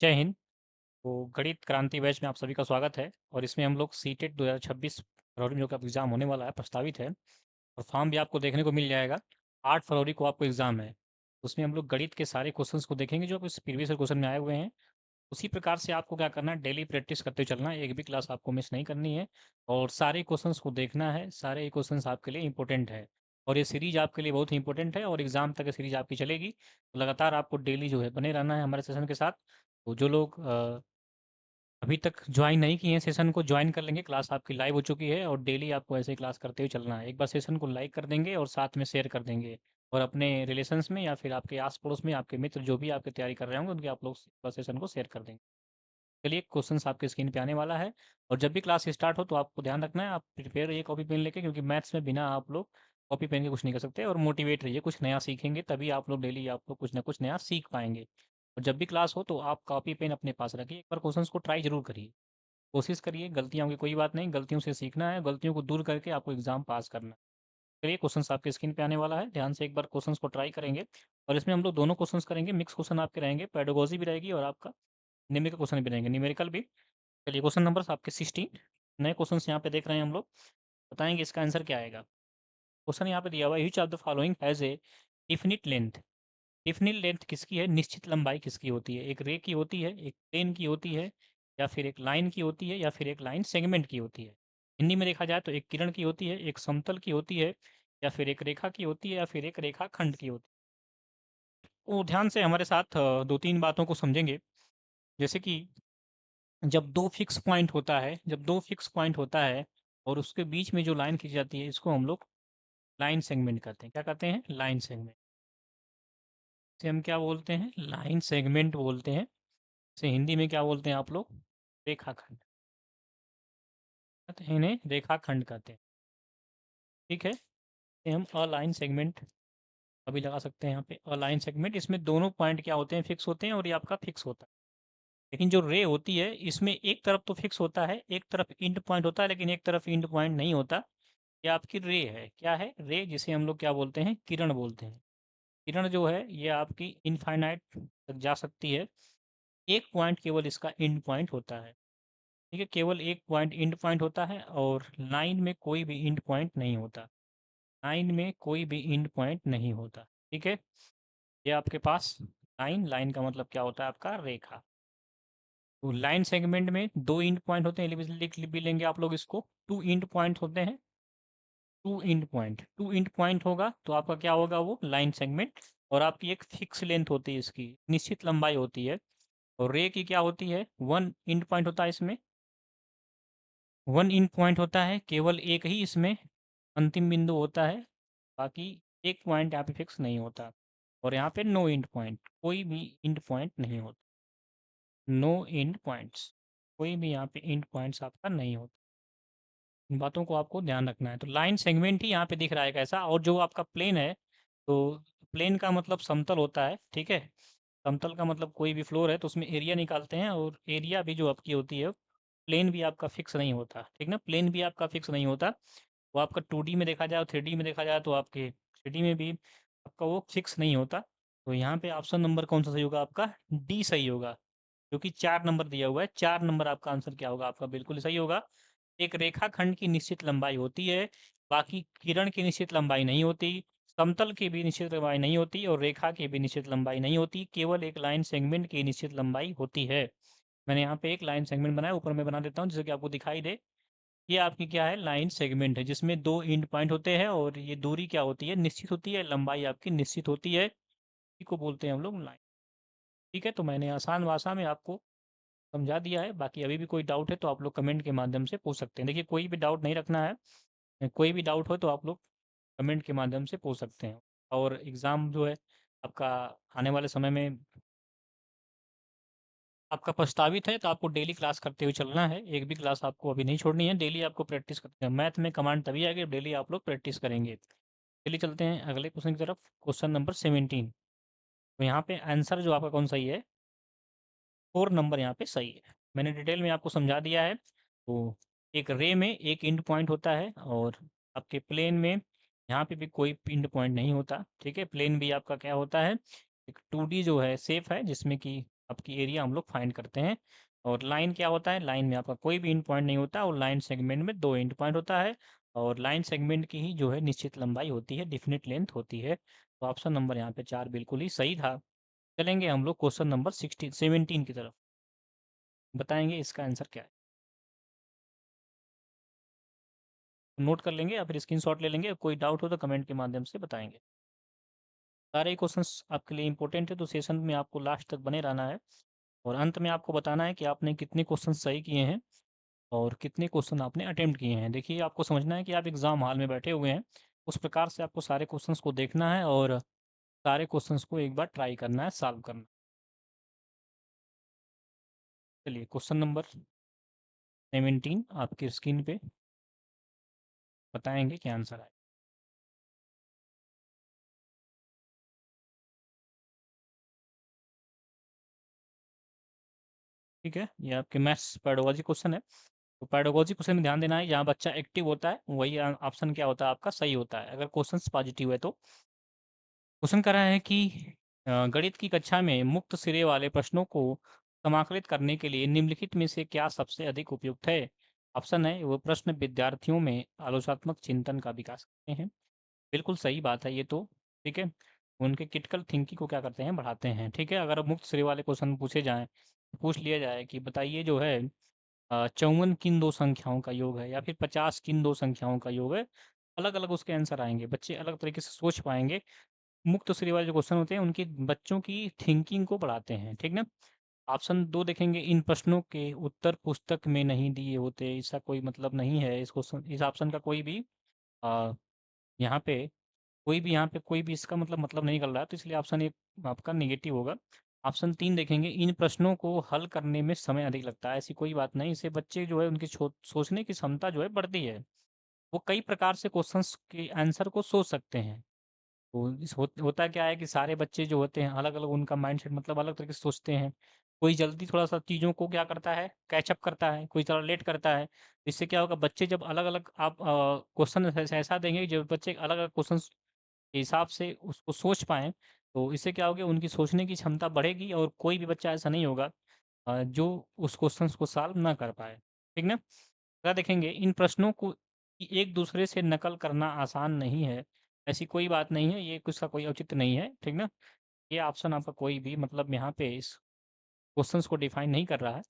जय हिंद। तो गणित क्रांति बैच में आप सभी का स्वागत है और इसमें हम लोग सीटेट 2026 फरवरी में जो का एग्ज़ाम होने वाला है, प्रस्तावित है और फॉर्म भी आपको देखने को मिल जाएगा। 8 फरवरी को आपको एग्ज़ाम है। उसमें हम लोग गणित के सारे क्वेश्चंस को देखेंगे जो इस प्रीवियस ईयर क्वेश्चन में आए हुए हैं। उसी प्रकार से आपको क्या करना है, डेली प्रैक्टिस करते हुए चलना है, एक भी क्लास आपको मिस नहीं करनी है और सारे क्वेश्चंस को देखना है। सारे क्वेश्चंस आपके लिए इंपॉर्टेंट है और ये सीरीज आपके लिए बहुत ही इंपॉर्टेंट है और एग्ज़ाम तक ये सीरीज आपकी चलेगी। तो लगातार आपको डेली जो है बने रहना है हमारे सेशन के साथ। तो जो लोग अभी तक ज्वाइन नहीं किए हैं सेशन को ज्वाइन कर लेंगे। क्लास आपकी लाइव हो चुकी है और डेली आपको ऐसे ही क्लास करते हुए चलना है। एक बार सेशन को लाइक कर देंगे और साथ में शेयर कर देंगे और अपने रिलेशंस में या फिर आपके आस पड़ोस में आपके मित्र जो भी आपकी तैयारी कर रहे होंगे उनके आप लोग सेशन को शेयर कर देंगे। चलिए, क्वेश्चंस आपके स्क्रीन पे आने वाला है और जब भी क्लास स्टार्ट हो तो आपको ध्यान रखना है, आप प्रिपेयर रहिए कॉपी पेन लेके, क्योंकि मैथ्स में बिना आप लोग कॉपी पेन के कुछ नहीं कर सकते और मोटिवेट रहिए, कुछ नया सीखेंगे तभी आप लोग डेली आप लोग कुछ ना कुछ नया सीख पाएंगे। और जब भी क्लास हो तो आप कॉपी पेन अपने पास रखिए, एक बार क्वेश्चंस को ट्राई जरूर करिए, कोशिश करिए। गलतियाँ होंगी कोई बात नहीं, गलतियों से सीखना है, गलतियों को दूर करके आपको एग्ज़ाम पास करना है। चलिए, क्वेश्चंस आपके स्क्रीन पे आने वाला है, ध्यान से एक बार क्वेश्चंस को ट्राई करेंगे और इसमें हम लोग दोनों क्वेश्चंस करेंगे, मिक्स क्वेश्चन आपके रहेंगे, पेडागोजी भी रहेगी और आपका न्यूमेरिकल क्वेश्चन भी रहेंगे, न्यूमेरिकल भी। चलिए, क्वेश्चन नंबर्स आपके 16 नए क्वेश्चंस यहाँ पे देख रहे हैं हम लोग, बताएँगे इसका आंसर क्या आएगा। क्वेश्चन यहाँ पे दिया हुआ है, which of the following has a definite length. Definite length किसकी है, निश्चित लंबाई किसकी होती है? एक रे की होती है, एक प्लेन की होती है, या फिर एक लाइन की होती है, या फिर एक लाइन सेगमेंट की होती है। हिंदी में देखा जाए तो एक किरण की होती है, एक समतल की होती है, या फिर एक रेखा की होती है, या फिर एक रेखा खंड की होती है। तो ध्यान से हमारे साथ 2-3 बातों को समझेंगे। जैसे कि जब 2 फिक्स पॉइंट होता है और उसके बीच में जो लाइन खींची जाती है, इसको हम लोग लाइन सेगमेंट कहते हैं। क्या कहते हैं? Line segment. इसे हम क्या बोलते हैं? लाइन सेगमेंट बोलते हैं। इसे हिंदी में क्या बोलते हैं आप लोग? रेखाखंड। कहते हैं इन्हें रेखाखंड कहते हैं। ठीक है? ये हम अलाइन सेगमेंट अभी लगा सकते हैं यहाँ पे, अलाइन सेगमेंट। इसमें दोनों पॉइंट क्या होते हैं? फिक्स होते हैं और ये आपका फिक्स होता है। लेकिन जो रे होती है इसमें एक तरफ तो फिक्स होता है, एक तरफ एंड पॉइंट होता है, लेकिन एक तरफ एंड पॉइंट नहीं होता। ये आपकी रे है। क्या है? रे, जिसे हम लोग क्या बोलते हैं? किरण बोलते हैं। किरण जो है ये आपकी इनफाइनाइट तक जा सकती है। एक पॉइंट केवल इसका एंड पॉइंट होता है। ठीक है? केवल एक पॉइंट एंड पॉइंट होता है और लाइन में कोई भी एंड पॉइंट नहीं होता। लाइन में कोई भी एंड पॉइंट नहीं होता। ठीक है? ये आपके पास लाइन, लाइन का मतलब क्या होता है? आपका रेखा। तो लाइन सेगमेंट में 2 एंड पॉइंट होते हैं, लिख भी लेंगे आप लोग इसको। 2 एंड पॉइंट होते हैं, 2 एंड पॉइंट होगा तो आपका क्या होगा? वो लाइन सेगमेंट। और आपकी एक फिक्स लेंथ होती है, इसकी निश्चित लंबाई होती है। और रे की क्या होती है? 1 एंड पॉइंट होता है इसमें। 1 एंड पॉइंट होता है, केवल एक ही इसमें अंतिम बिंदु होता है, बाकी एक पॉइंट यहाँ पे फिक्स नहीं होता। और यहाँ पे नो एंड पॉइंट, कोई भी एंड पॉइंट नहीं होता। नो एंड पॉइंट्स, कोई भी यहाँ पे एंड पॉइंट्स आपका नहीं होता। इन बातों को आपको ध्यान रखना है। तो लाइन सेगमेंट ही यहाँ पे दिख रहा है कैसा। और जो आपका प्लेन है, तो प्लेन का मतलब समतल होता है। ठीक है? समतल का मतलब कोई भी फ्लोर है तो उसमें एरिया निकालते हैं, और एरिया भी जो आपकी होती है, प्लेन भी आपका फिक्स नहीं होता। ठीक ना? प्लेन भी आपका फिक्स नहीं होता। वो आपका 2D में देखा जाए और 3D में देखा जाए तो आपके 3D में भी आपका वो फिक्स नहीं होता। तो यहाँ पे ऑप्शन नंबर कौन सा सही होगा? आपका डी सही होगा, क्योंकि 4 नंबर दिया हुआ है। 4 नंबर आपका आंसर क्या होगा? आपका बिल्कुल सही होगा। एक रेखाखंड की निश्चित लंबाई होती है, बाकी किरण की निश्चित लंबाई नहीं होती, समतल की भी निश्चित लंबाई नहीं होती और रेखा की भी निश्चित लंबाई नहीं होती। केवल एक लाइन सेगमेंट की निश्चित लंबाई होती है। मैंने यहाँ पे एक लाइन सेगमेंट बनाया, ऊपर मैं बना देता हूँ जिससे कि आपको दिखाई दे। ये आपकी क्या है? लाइन सेगमेंट है, जिसमें 2 एंड पॉइंट होते हैं और ये दूरी क्या होती है? निश्चित होती है, लंबाई आपकी निश्चित होती है। इसी को बोलते हैं हम लोग लाइन। ठीक है? तो मैंने आसान भाषा में आपको समझा दिया है। बाकी अभी भी कोई डाउट है तो आप लोग कमेंट के माध्यम से पूछ सकते हैं। देखिए, कोई भी डाउट नहीं रखना है। कोई भी डाउट हो तो आप लोग कमेंट के माध्यम से पूछ सकते हैं। और एग्ज़ाम जो है आपका आने वाले समय में आपका प्रस्तावित है, तो आपको डेली क्लास करते हुए चलना है। एक भी क्लास आपको अभी नहीं छोड़नी है, डेली आपको प्रैक्टिस करते हैं। मैथ में कमांड तभी आएगी जब डेली आप लोग प्रैक्टिस करेंगे। चलिए चलते हैं अगले क्वेश्चन की तरफ, क्वेश्चन नंबर 17। तो यहाँ पे आंसर जो आपका कौन सही है? 4 नंबर यहाँ पे सही है। मैंने डिटेल में आपको समझा दिया है। तो एक रे में एक एंड पॉइंट होता है और आपके प्लेन में यहाँ पे भी कोई एंड पॉइंट नहीं होता। ठीक है? प्लेन भी आपका क्या होता है? एक 2D जो है शेप है, जिसमें कि आपकी एरिया हम लोग फाइंड करते हैं। और लाइन क्या होता है, लाइन में आपका कोई भी एंड पॉइंट नहीं होता, और लाइन सेगमेंट में 2 एंड पॉइंट होता है, और लाइन सेगमेंट की ही जो है निश्चित लंबाई होती है, डिफिनिट लेंथ होती है। तो ऑप्शन नंबर यहाँ पे 4 बिल्कुल ही सही था। चलेंगे हम लोग क्वेश्चन नंबर 17 की तरफ, बताएंगे इसका आंसर क्या है। नोट कर लेंगे या फिर स्क्रीनशॉट ले लेंगे, कोई डाउट हो तो कमेंट के माध्यम से बताएंगे। सारे क्वेश्चंस आपके लिए इंपॉर्टेंट है, तो सेशन में आपको लास्ट तक बने रहना है, और अंत में आपको बताना है कि आपने कितने क्वेश्चन सही किए हैं और कितने क्वेश्चन आपने अटेम्प्ट किए हैं। देखिए, आपको समझना है कि आप एग्ज़ाम हॉल में बैठे हुए हैं, उस प्रकार से आपको सारे क्वेश्चंस को देखना है और सारे क्वेश्चंस को एक बार ट्राई करना है, सॉल्व करना है। चलिए, क्वेश्चन नंबर 17 आपकी स्क्रीन पे, बताएंगे क्या आंसर है। ठीक है, ये आपके मैथ्स पेडागोजी क्वेश्चन है। तो पेडागोजी क्वेश्चन में ध्यान देना है, जहाँ बच्चा एक्टिव होता है वही ऑप्शन क्या होता है आपका सही होता है, अगर क्वेश्चन पॉजिटिव है तो। क्वेश्चन कर रहा है कि गणित की कक्षा में मुक्त सिरे वाले प्रश्नों को समाकलित करने के लिए निम्नलिखित में से क्या सबसे अधिक उपयुक्त है। ऑप्शन है वो प्रश्न विद्यार्थियों में आलोचनात्मक चिंतन का विकास करते हैं, बिल्कुल सही बात है ये तो। ठीक है, उनके क्रिटिकल थिंकिंग को क्या करते हैं, बढ़ाते हैं। ठीक है, अगर मुक्त सिरे वाले क्वेश्चन पूछे जाएं, पूछ लिया जाए कि बताइए जो है 54 किन दो संख्याओं का योग है या फिर 50 किन दो संख्याओं का योग है, अलग अलग उसके आंसर आएंगे, बच्चे अलग तरीके से सोच पाएंगे। मुक्त श्री वाले जो क्वेश्चन होते हैं उनकी बच्चों की थिंकिंग को बढ़ाते हैं, ठीक ना। ऑप्शन 2 देखेंगे, इन प्रश्नों के उत्तर पुस्तक में नहीं दिए होते, इसका कोई मतलब नहीं है, इस क्वेश्चन इस ऑप्शन का कोई भी आ, यहाँ पे यहाँ पे कोई भी इसका मतलब नहीं कर रहा है, तो इसलिए ऑप्शन एक आपका नेगेटिव होगा। ऑप्शन 3 देखेंगे, इन प्रश्नों को हल करने में समय अधिक लगता है, ऐसी कोई बात नहीं, इससे बच्चे जो है उनकी सोचने की क्षमता जो है बढ़ती है, वो कई प्रकार से क्वेश्चंस के आंसर को सोच सकते हैं। तो होता क्या है कि सारे बच्चे जो होते हैं अलग-अलग, उनका माइंडसेट मतलब अलग तरीके से सोचते हैं। कोई जल्दी थोड़ा-सा चीज़ों को क्या करता है, कैच अप करता है, कोई थोड़ा लेट करता है। इससे क्या होगा, बच्चे जब अलग-अलग आप क्वेश्चन ऐसा देंगे जो बच्चे अलग-अलग क्वेश्चंस के हिसाब से उसको सोच पाएँ, तो इससे क्या होगा, उनकी सोचने की क्षमता बढ़ेगी और कोई भी बच्चा ऐसा नहीं होगा जो उस क्वेश्चंस को सॉल्व ना कर पाए। ठीक ना? अगला देखेंगे, इन प्रश्नों को एक दूसरे से नकल करना आसान नहीं है, ऐसी कोई बात नहीं है, ये इसका कोई औचित्य नहीं है, ठीक ना। ये ऑप्शन आपका कोई भी मतलब यहाँ पे इस क्वेश्चंस को डिफाइन नहीं कर रहा है।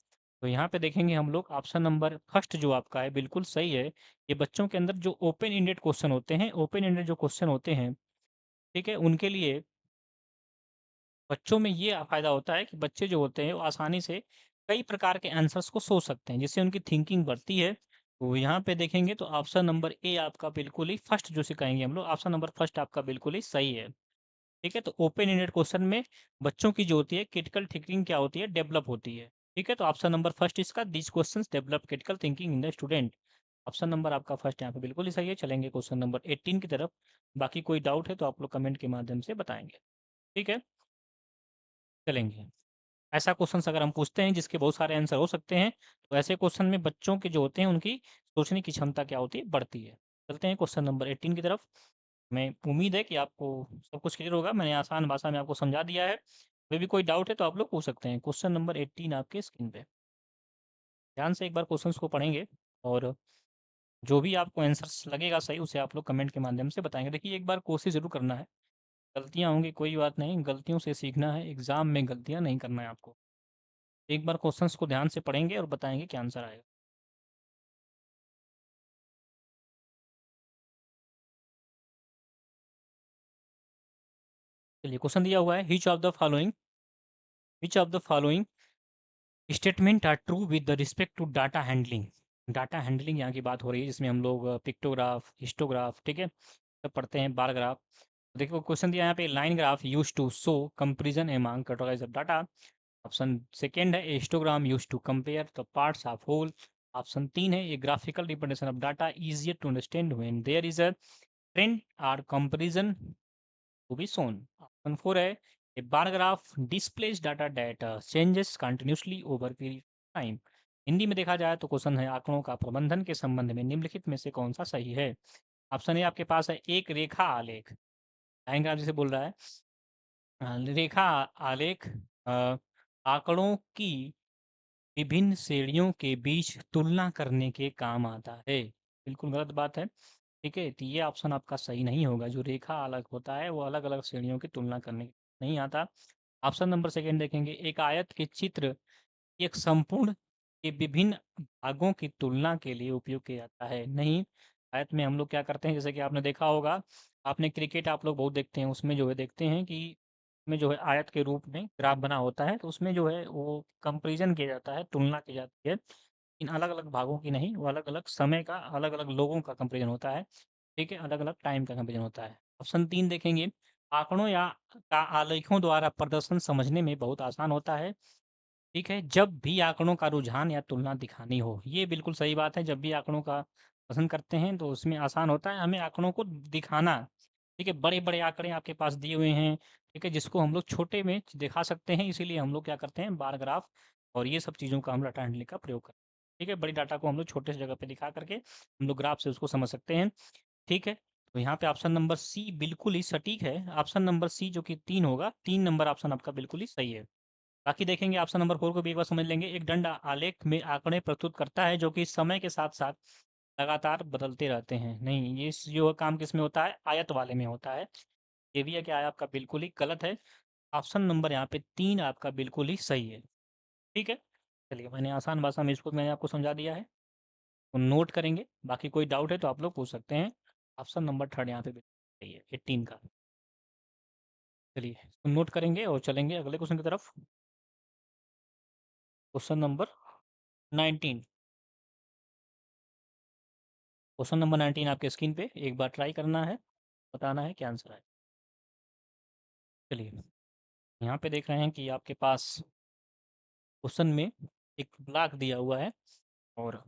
तो यहाँ पे देखेंगे हम लोग ऑप्शन नंबर फर्स्ट जो आपका है बिल्कुल सही है। ये बच्चों के अंदर जो ओपन एंडेड क्वेश्चन होते हैं, ओपन एंडेड जो क्वेश्चन होते हैं, ठीक है, उनके लिए बच्चों में ये फ़ायदा होता है कि बच्चे जो होते हैं वो आसानी से कई प्रकार के आंसर्स को सोच सकते हैं, जिससे उनकी थिंकिंग बढ़ती है। तो यहाँ पे देखेंगे तो ऑप्शन नंबर ए आपका बिल्कुल ही फर्स्ट जो सिखाएँगे हम लोग, ऑप्शन नंबर फर्स्ट आपका बिल्कुल ही सही है। ठीक है, तो ओपन एंडेड क्वेश्चन में बच्चों की जो होती है क्रिटिकल थिंकिंग क्या होती है, डेवलप होती है। ठीक है, तो ऑप्शन नंबर फर्स्ट इसका, these questions develop critical thinking in the student. Option number आपका फर्स्ट यहाँ पे बिल्कुल ही सही है। चलेंगे क्वेश्चन नंबर 18 की तरफ। बाकी कोई डाउट है तो आप लोग कमेंट के माध्यम से बताएँगे। ठीक है, चलेंगे। ऐसा क्वेश्चंस अगर हम पूछते हैं जिसके बहुत सारे आंसर हो सकते हैं, तो ऐसे क्वेश्चन में बच्चों के जो होते हैं उनकी सोचने की क्षमता क्या होती है, बढ़ती है। चलते हैं क्वेश्चन नंबर 18 की तरफ। हमें उम्मीद है कि आपको सब कुछ क्लियर होगा, मैंने आसान भाषा में आपको समझा दिया है। अभी भी कोई डाउट है तो आप लोग पूछ सकते हैं। क्वेश्चन नंबर 18 आपके स्क्रीन पे, ध्यान से एक बार क्वेश्चंस को पढ़ेंगे, और जो भी आपको आंसर्स लगेगा सही उसे आप लोग कमेंट के माध्यम से बताएंगे। देखिए, एक बार कोशिश ज़रूर करना है, गलतियाँ होंगी कोई बात नहीं, गलतियों से सीखना है, एग्ज़ाम में गलतियाँ नहीं करना है आपको। एक बार क्वेश्चंस को ध्यान से पढ़ेंगे और बताएंगे क्या आंसर आएगा। चलिए, क्वेश्चन दिया हुआ है, which of the following statement are true with the respect to data handling. Data handling यहाँ की बात हो रही है, जिसमें हम लोग पिक्टोग्राफ, हिस्टोग्राफ, ठीक है, सब पढ़ते हैं, बार ग्राफ। देखो क्वेश्चन दिया है यहाँ पे, line graph use to show comparison among categories of data. Option second है, histogram use to compare the parts of whole. Option 3 है, a graphical representation of data easier to understand when there is a trend or comparison to be shown. Option 4 है, a bar graph displays data that changes continuously over period of time. Hindi में देखा जाए तो question है, आंकड़ों का प्रबंधन के संबंध में निम्नलिखित में से कौन सा सही है। ऑप्शन ए आपके पास है, एक रेखा आलेख, लाइन ग्राफ जिसे बोल रहा है, रेखा आलेख आंकड़ों की विभिन्न श्रेणियों के बीच तुलना करने के काम आता है। बिल्कुल गलत बात है। ठीक है, तो ये ऑप्शन आपका सही नहीं होगा। जो रेखा अलग होता है वो अलग अलग श्रेणियों की तुलना करने नहीं आता। ऑप्शन नंबर सेकंड देखेंगे, एक आयत के चित्र एक संपूर्ण के विभिन्न भागों की तुलना के लिए उपयोग किया जाता है। नहीं, आयत में हम लोग क्या करते हैं, जैसे कि आपने देखा होगा, आपने क्रिकेट आप लोग बहुत देखते हैं, उसमें जो है देखते हैं कि में जो है आयत के रूप में ग्राफ बना होता है, तो उसमें जो है वो कंपैरिजन किया जाता है, तुलना की जाती है। इन अलग-अलग भागों की नहीं, वो अलग-अलग समय का, अलग-अलग लोगों का कंपैरिजन होता है। ठीक है, अलग-अलग टाइम का कंपैरिजन होता है। ऑप्शन 3 देखेंगे, आंकड़ों या का आलेखों द्वारा प्रदर्शन समझने में बहुत आसान होता है। ठीक है, जब भी आंकड़ों का रुझान या तुलना दिखानी हो। ये बिल्कुल सही बात है, जब भी आंकड़ों का पसंद करते हैं तो उसमें आसान होता है हमें आंकड़ों को दिखाना। ठीक है, बड़े-बड़े आंकड़े आपके पास दिए हुए हैं, ठीक है, जिसको हम लोग छोटे में दिखा सकते हैं, इसीलिए हम लोग क्या करते हैं, बार ग्राफ और ये सब चीज़ों का हम डाटा हैंडलिंग का प्रयोग करते हैं। ठीक है, बड़ी डाटा को हम लोग छोटे से जगह पे दिखा करके हम लोग ग्राफ से उसको समझ सकते हैं। ठीक है, तो यहाँ पे ऑप्शन नंबर सी बिल्कुल ही सटीक है। ऑप्शन नंबर सी जो कि 3 होगा, 3 नंबर ऑप्शन आपका बिल्कुल ही सही है। बाकी देखेंगे ऑप्शन नंबर 4 को भी एक बार समझ लेंगे। एक दंड आलेख में आंकड़े प्रस्तुत करता है जो कि समय के साथ-साथ लगातार बदलते रहते हैं। नहीं, ये जो काम किसमें होता है? आयत वाले में होता है। ये भी है कि आपका बिल्कुल ही गलत है। ऑप्शन नंबर यहाँ पे 3 आपका बिल्कुल ही सही है। ठीक है? चलिए, मैंने आसान भाषा में इसको मैंने आपको समझा दिया है। तो नोट करेंगे, बाकी कोई डाउट है तो आप लोग पूछ सकते हैं। ऑप्शन नंबर 3 यहाँ पे बिल्कुल सही है, 18 का। चलिए, इसको नोट करेंगे और चलेंगे अगले क्वेश्चन की तरफ। Question number 19। क्वेश्चन नंबर 19 आपके स्क्रीन पे एक बार ट्राई करना है, बताना है क्या आंसर है। चलिए, यहाँ पे देख रहे हैं कि आपके पास क्वेश्चन में एक ब्लॉक दिया हुआ है और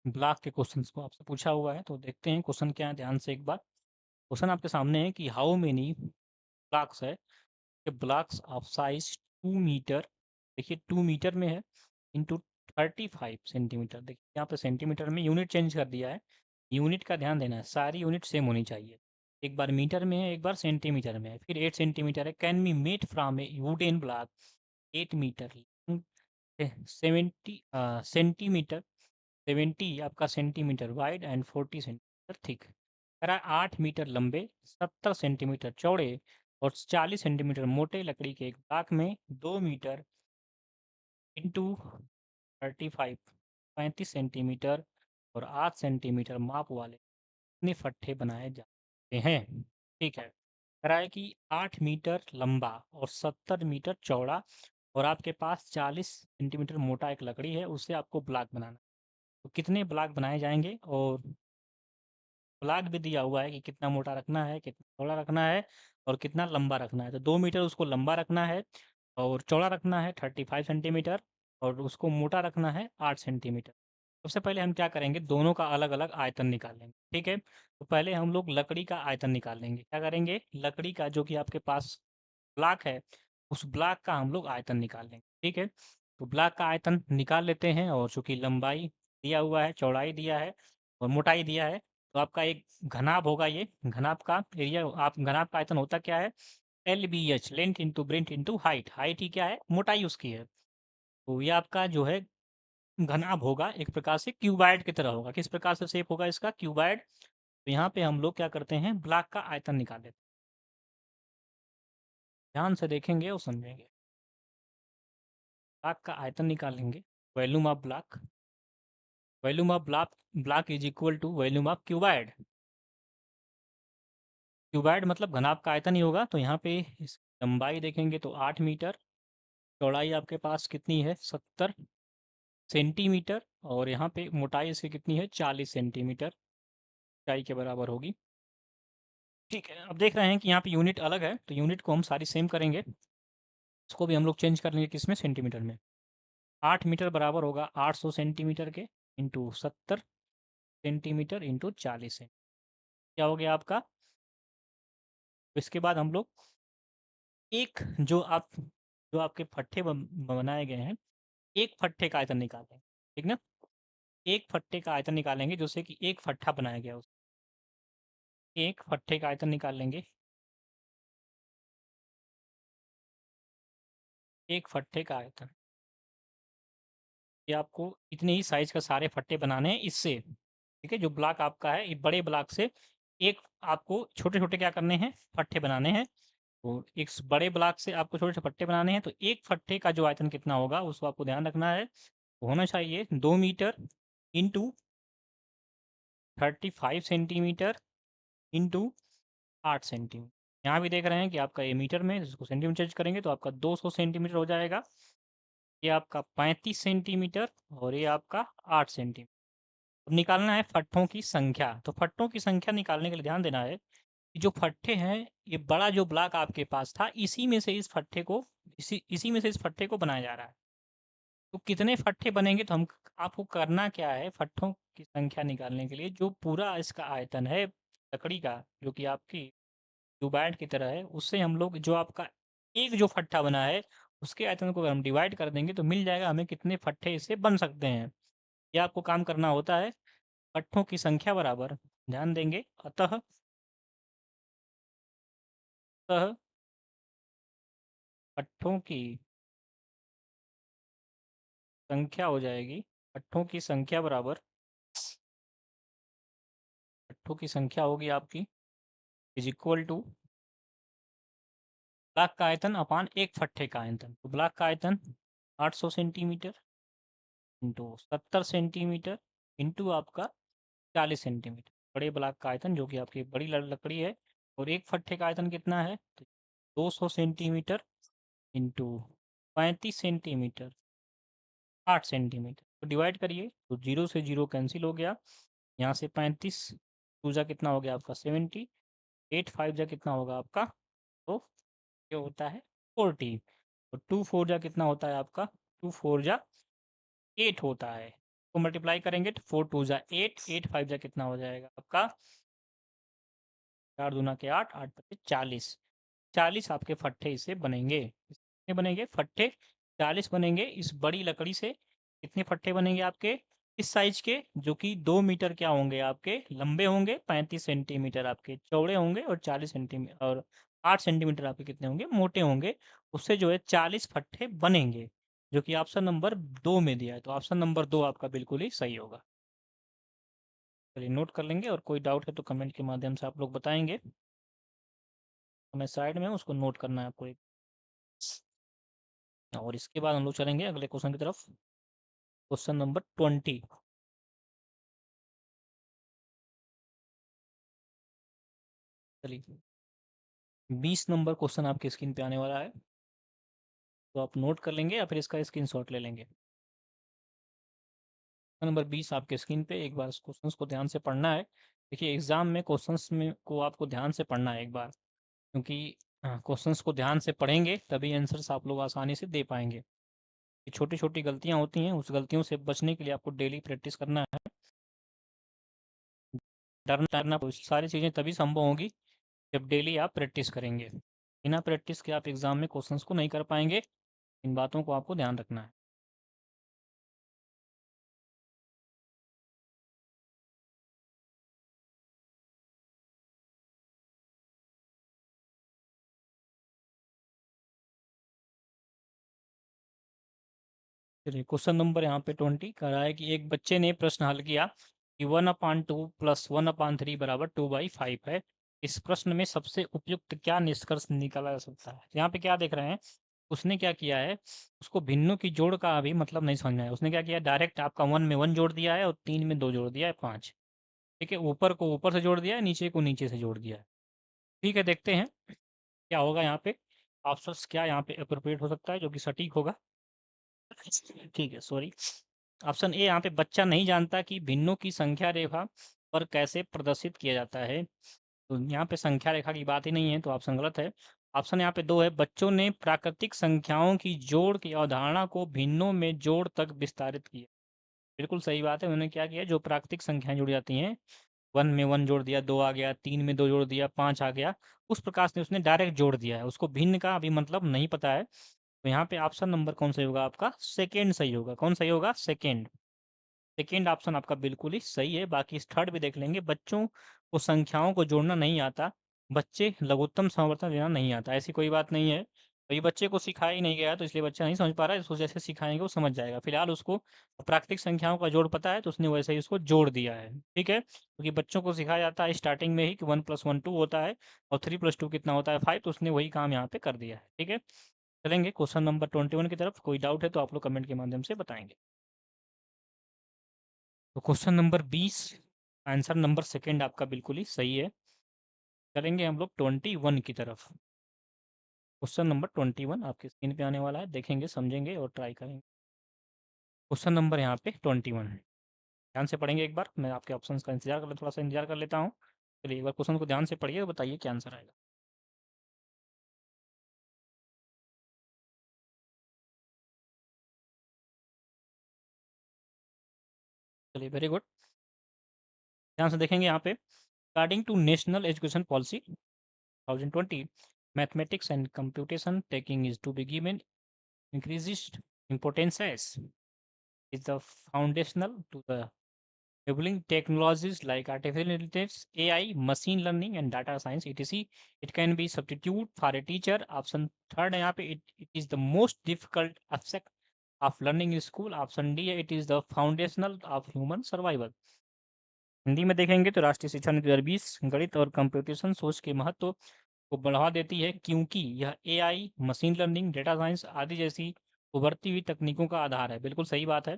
ब्लॉक के क्वेश्चंस को आपसे पूछा हुआ है, तो देखते हैं क्वेश्चन क्या है ध्यान से एक बार। क्वेश्चन आपके सामने है कि हाउ मेनी ब्लॉक्स है, ब्लॉक्स ऑफ साइज 2 मीटर, देखिए 2 मीटर में है, इंटू 35 सेंटीमीटर। देखिए यहाँ पे सेंटीमीटर में यूनिट चेंज कर दिया है। यूनिट का ध्यान देना है, सारी यूनिट सेम होनी चाहिए। एक बार मीटर में है, एक बार सेंटीमीटर में है, फिर 8 सेंटीमीटर है। Can be made from a wooden block 8 metre 70 centimetre 70 आपका centimetre wide and 40 centimetre thick. कह रहा है 8 मीटर लंबे, 70 सेंटीमीटर चौड़े और 40 सेंटीमीटर मोटे लकड़ी के एक ब्लॉक में 2 मीटर इंटू 35 35 सेंटीमीटर और 8 सेंटीमीटर माप वाले कितने फट्ठे बनाए जाते हैं। ठीक है, कह रहा है कि 8 मीटर लंबा और 70 मीटर चौड़ा और आपके पास 40 सेंटीमीटर मोटा एक लकड़ी है, उससे आपको ब्लॉक बनाना। तो कितने ब्लॉक बनाए जाएंगे और ब्लॉक भी दिया हुआ है कि कितना मोटा रखना है, कितना चौड़ा रखना है और कितना लंबा रखना है। तो 2 मीटर उसको लंबा रखना है और चौड़ा रखना है 35 सेंटीमीटर और उसको मोटा रखना है 8 सेंटीमीटर। सबसे पहले हम क्या करेंगे, दोनों का अलग-अलग आयतन निकाल लेंगे। ठीक है? तो पहले हम लोग लकड़ी का आयतन निकाल लेंगे। क्या करेंगे? लकड़ी का जो कि आपके पास ब्लॉक है, उस ब्लॉक का हम लोग आयतन निकाल लेंगे। ठीक है? तो ब्लॉक का आयतन निकाल लेते हैं और चूँकि लंबाई दिया हुआ है, चौड़ाई दिया है और मोटाई दिया है, तो आपका एक घनाभ होगा ये। घनाभ का एरिया आप घनाभ का आयतन होता क्या है? LBH length into breadth into height. Height ही क्या है? मोटाई उसकी है। तो ये आपका जो है घनाभ होगा, एक प्रकार से क्यूबॉइड की तरह होगा। किस प्रकार से शेप होगा इसका? क्यूबॉइड। तो यहाँ पे हम लोग क्या करते हैं, ब्लॉक का आयतन निकाल लेते हैं। ध्यान से देखेंगे और समझेंगे। ब्लॉक का आयतन निकालेंगे, volume of block, volume of block, block is equal to volume of cuboid. Cuboid मतलब घनाभ का आयतन ही होगा। तो यहाँ पे इस लंबाई देखेंगे तो 8 मीटर, चौड़ाई आपके पास कितनी है 70 सेंटीमीटर और यहाँ पे मोटाई इसकी कितनी है 40 सेंटीमीटर ऊंचाई के बराबर होगी। ठीक है, अब देख रहे हैं कि यहाँ पे यूनिट अलग है, तो यूनिट को हम सारी सेम करेंगे। इसको भी हम लोग चेंज कर लेंगे किसमें, सेंटीमीटर में। 8 मीटर बराबर होगा 800 सेंटीमीटर के इंटू 70 सेंटीमीटर इंटू 40 सेंटीमीटर। क्या हो गया आपका? इसके बाद हम लोग एक जो आपके फट्ठे बनाए गए हैं, एक फट्ठे का आयतन निकालें। ठीक ना? एक फट्टे का आयतन निकालेंगे जिससे कि एक फट्ठा बनाया गया उस एक फट्ठे का आयतन निकाल लेंगे। एक फट्टे का आयतन। ये आपको इतने ही साइज का सारे फट्टे बनाने हैं इससे, ठीक है। जो ब्लॉक आपका है, ये बड़े ब्लॉक से एक आपको छोटे-छोटे क्या करने हैं, फट्टे बनाने हैं। तो एक बड़े ब्लॉक से आपको छोटे-छोटे फट्टे बनाने हैं, तो एक फट्टे का जो आयतन कितना होगा उसको आपको ध्यान रखना है। होना चाहिए 2 metre into 35 centimetre into 8 centimetre. यहाँ भी देख रहे हैं कि आपका ये मीटर में, इसको सेंटीमीटर चेंज करेंगे तो आपका 200 सेंटीमीटर हो जाएगा। ये आपका 35 सेंटीमीटर और ये आपका 8 सेंटीमीटर। अब निकालना है फट्टों की संख्या। तो फट्टों की संख्या निकालने के लिए ध्यान देना है कि जो फट्टे हैं, ये बड़ा जो ब्लॉक आपके पास था, इसी में से इस फट्टे को इसी में से इस फट्टे को बनाया जा रहा है। तो कितने फट्टे बनेंगे, तो हम आपको करना क्या है, फट्टों की संख्या निकालने के लिए जो पूरा इसका आयतन है लकड़ी का, जो कि आपकी क्यूबॉइड की तरह है, उससे हम लोग जो आपका एक जो फट्टा बना है उसके आयतन को अगर हम डिवाइड कर देंगे तो मिल जाएगा हमें कितने फट्टे इससे बन सकते हैं। ये आपको काम करना होता है। फट्टों की संख्या बराबर, ध्यान देंगे, अतः अतः फट्टों की संख्या हो जाएगी, फट्टों की संख्या बराबर, फट्टों की संख्या होगी आपकी इज इक्वल टू ब्लॉक का आयतन अपान एक फट्टे का आयतन। तो ब्लॉक का आयतन 800 सेंटीमीटर इंटू 70 सेंटीमीटर इंटू आपका 40 सेंटीमीटर। बड़े ब्लॉक का आयतन जो कि आपकी बड़ी लकड़ी है, और एक फट्टे का आयतन कितना है, तो 200 सेंटीमीटर इंटू 35 सेंटीमीटर 8 सेंटीमीटर। तो डिवाइड करिए तो 0 से 0 कैंसिल हो गया। यहाँ से 35 टू जा कितना हो गया आपका 70, 8 5 जा कितना होगा आपका, तो ये होता है 40, और 2 4 जा कितना होता है आपका, 2 4 जा 8 होता है। तो मल्टीप्लाई करेंगे तो 4 2 जा 8, 8 5 जा कितना हो जाएगा आपका, 4 दूना के 8, 8 पच्चीस 40, 40 आपके फट्टे इससे बनेंगे। कितने बनेंगे फट्टे, 40 बनेंगे इस बड़ी लकड़ी से। कितने फट्टे बनेंगे आपके इस साइज के, जो कि 2 मीटर क्या होंगे आपके लंबे होंगे, 35 सेंटीमीटर आपके चौड़े होंगे, और 40 सेंटीमीटर और 8 सेंटीमीटर आपके कितने होंगे मोटे होंगे। उससे जो है 40 फट्टे बनेंगे, जो कि ऑप्शन नंबर 2 में दिया है। तो ऑप्शन नंबर 2 आपका बिल्कुल ही सही होगा। चलिए नोट कर लेंगे, और कोई डाउट है तो कमेंट के माध्यम से आप लोग बताएंगे। हमें साइड में उसको नोट करना है आपको एक, और इसके बाद हम लोग चलेंगे अगले क्वेश्चन की तरफ। Question number 20। चलिए 20 नंबर क्वेश्चन आपके स्क्रीन पे आने वाला है, तो आप नोट कर लेंगे या फिर इसका स्क्रीनशॉट ले लेंगे। क्वेश्चन नंबर 20 आपके स्क्रीन पे, एक बार इस क्वेश्चंस को ध्यान से पढ़ना है। देखिए एग्जाम में क्वेश्चंस में को आपको ध्यान से पढ़ना है एक बार, क्योंकि क्वेश्चंस को ध्यान से पढ़ेंगे तभी आंसर्स आप लोग आसानी से दे पाएंगे। छोटी छोटी गलतियां होती हैं, उस गलतियों से बचने के लिए आपको डेली प्रैक्टिस करना है। डरना सारी चीज़ें तभी संभव होंगी जब डेली आप प्रैक्टिस करेंगे। बिना प्रैक्टिस के आप एग्जाम में क्वेश्चंस को नहीं कर पाएंगे। इन बातों को आपको ध्यान रखना है। चलिए क्वेश्चन नंबर यहाँ पे 20 कर रहा है कि एक बच्चे ने प्रश्न हल किया कि 1/2 प्लस 1/3 बराबर 2/5 है। इस प्रश्न में सबसे उपयुक्त क्या निष्कर्ष निकाला जा सकता है। यहाँ पे क्या देख रहे हैं, उसने क्या किया है, उसको भिन्नों की जोड़ का अभी मतलब नहीं समझना है। उसने क्या किया, डायरेक्ट आपका 1 में 1 जोड़ दिया है, और 3 में 2 जोड़ दिया है 5। ठीक है, ऊपर को ऊपर से जोड़ दिया है, नीचे को नीचे से जोड़ दिया है। ठीक है, देखते हैं क्या होगा यहाँ पे। ऑप्शन क्या यहाँ पे अप्रोप्रिएट हो सकता है जो कि सटीक होगा। ठीक है, सॉरी। ऑप्शन ए, यहाँ पे बच्चा नहीं जानता कि भिन्नों की संख्या रेखा पर कैसे प्रदर्शित किया जाता है। तो यहाँ पे संख्या रेखा की बात ही नहीं है, तो ऑप्शन गलत है। ऑप्शन यहाँ पे 2 है, बच्चों ने प्राकृतिक संख्याओं की जोड़ की अवधारणा को भिन्नों में जोड़ तक विस्तारित किया। बिल्कुल सही बात है, उन्होंने क्या किया, जो प्राकृतिक संख्याएं जुड़ जाती हैं, 1 में 1 जोड़ दिया, 2 आ गया, 3 में 2 जोड़ दिया, 5 आ गया, उस प्रकार से उसने डायरेक्ट जोड़ दिया है। उसको भिन्न का अभी मतलब नहीं पता है। तो यहाँ पे ऑप्शन नंबर कौन सही होगा आपका, सेकेंड सही होगा। कौन सही होगा, सेकेंड। सेकेंड ऑप्शन आपका बिल्कुल ही सही है। बाकी इस थर्ड भी देख लेंगे, बच्चों को संख्याओं को जोड़ना नहीं आता, बच्चे लघुत्तम समवर्तन लेना नहीं आता, ऐसी कोई बात नहीं है। तो ये बच्चे को सिखाया ही नहीं गया, तो इसलिए बच्चा नहीं समझ पा रहा है। इसको जैसे सिखाएंगे वो समझ जाएगा। फिलहाल उसको प्राकृतिक संख्याओं का जोड़ पता है, तो उसने वैसे ही उसको जोड़ दिया है। ठीक है, क्योंकि बच्चों को सिखाया जाता है स्टार्टिंग में ही कि 1+1 2 होता है और 3+2 कितना होता है 5, तो उसने वही काम यहाँ पे कर दिया है। ठीक है, चलेंगे क्वेश्चन नंबर 21 की तरफ। कोई डाउट है तो आप लोग कमेंट के माध्यम से बताएंगे। तो question number 20, answer number second आपका बिल्कुल ही सही है। चलेंगे हम लोग 21 की तरफ। क्वेश्चन नंबर 21 आपके स्क्रीन पे आने वाला है, देखेंगे, समझेंगे और ट्राई करेंगे। क्वेश्चन नंबर यहाँ पे 21 है। ध्यान से पढ़ेंगे एक बार, मैं आपके ऑप्शंस का इंतजार कर, थोड़ा सा इंतजार कर लेता हूँ। चलिए एक बार क्वेश्चन को ध्यान से पढ़िए और बताइए क्या आंसर आएगा। चलिए वेरी गुड, ध्यान से देखेंगे यहाँ पे। According to national education policy 2020, mathematics and computation taking is to be given increased importance as is the foundational to the enabling technologies like artificial intelligence, AI, machine learning, and data science, etc. It can be substitute for a teacher. Option third है यहाँ पे, it is the most difficult aspect of learning in school. Option D है, it is the foundational of human survival. Hindi में देखेंगे तो राष्ट्रीय शिक्षा नीति 2020 गणित और कंप्यूटेशन सोच के महत्व को बढ़ावा देती है, क्योंकि यह AI, machine learning, data science आदि जैसी उभरती हुई तकनीकों का आधार है। बिल्कुल सही बात है।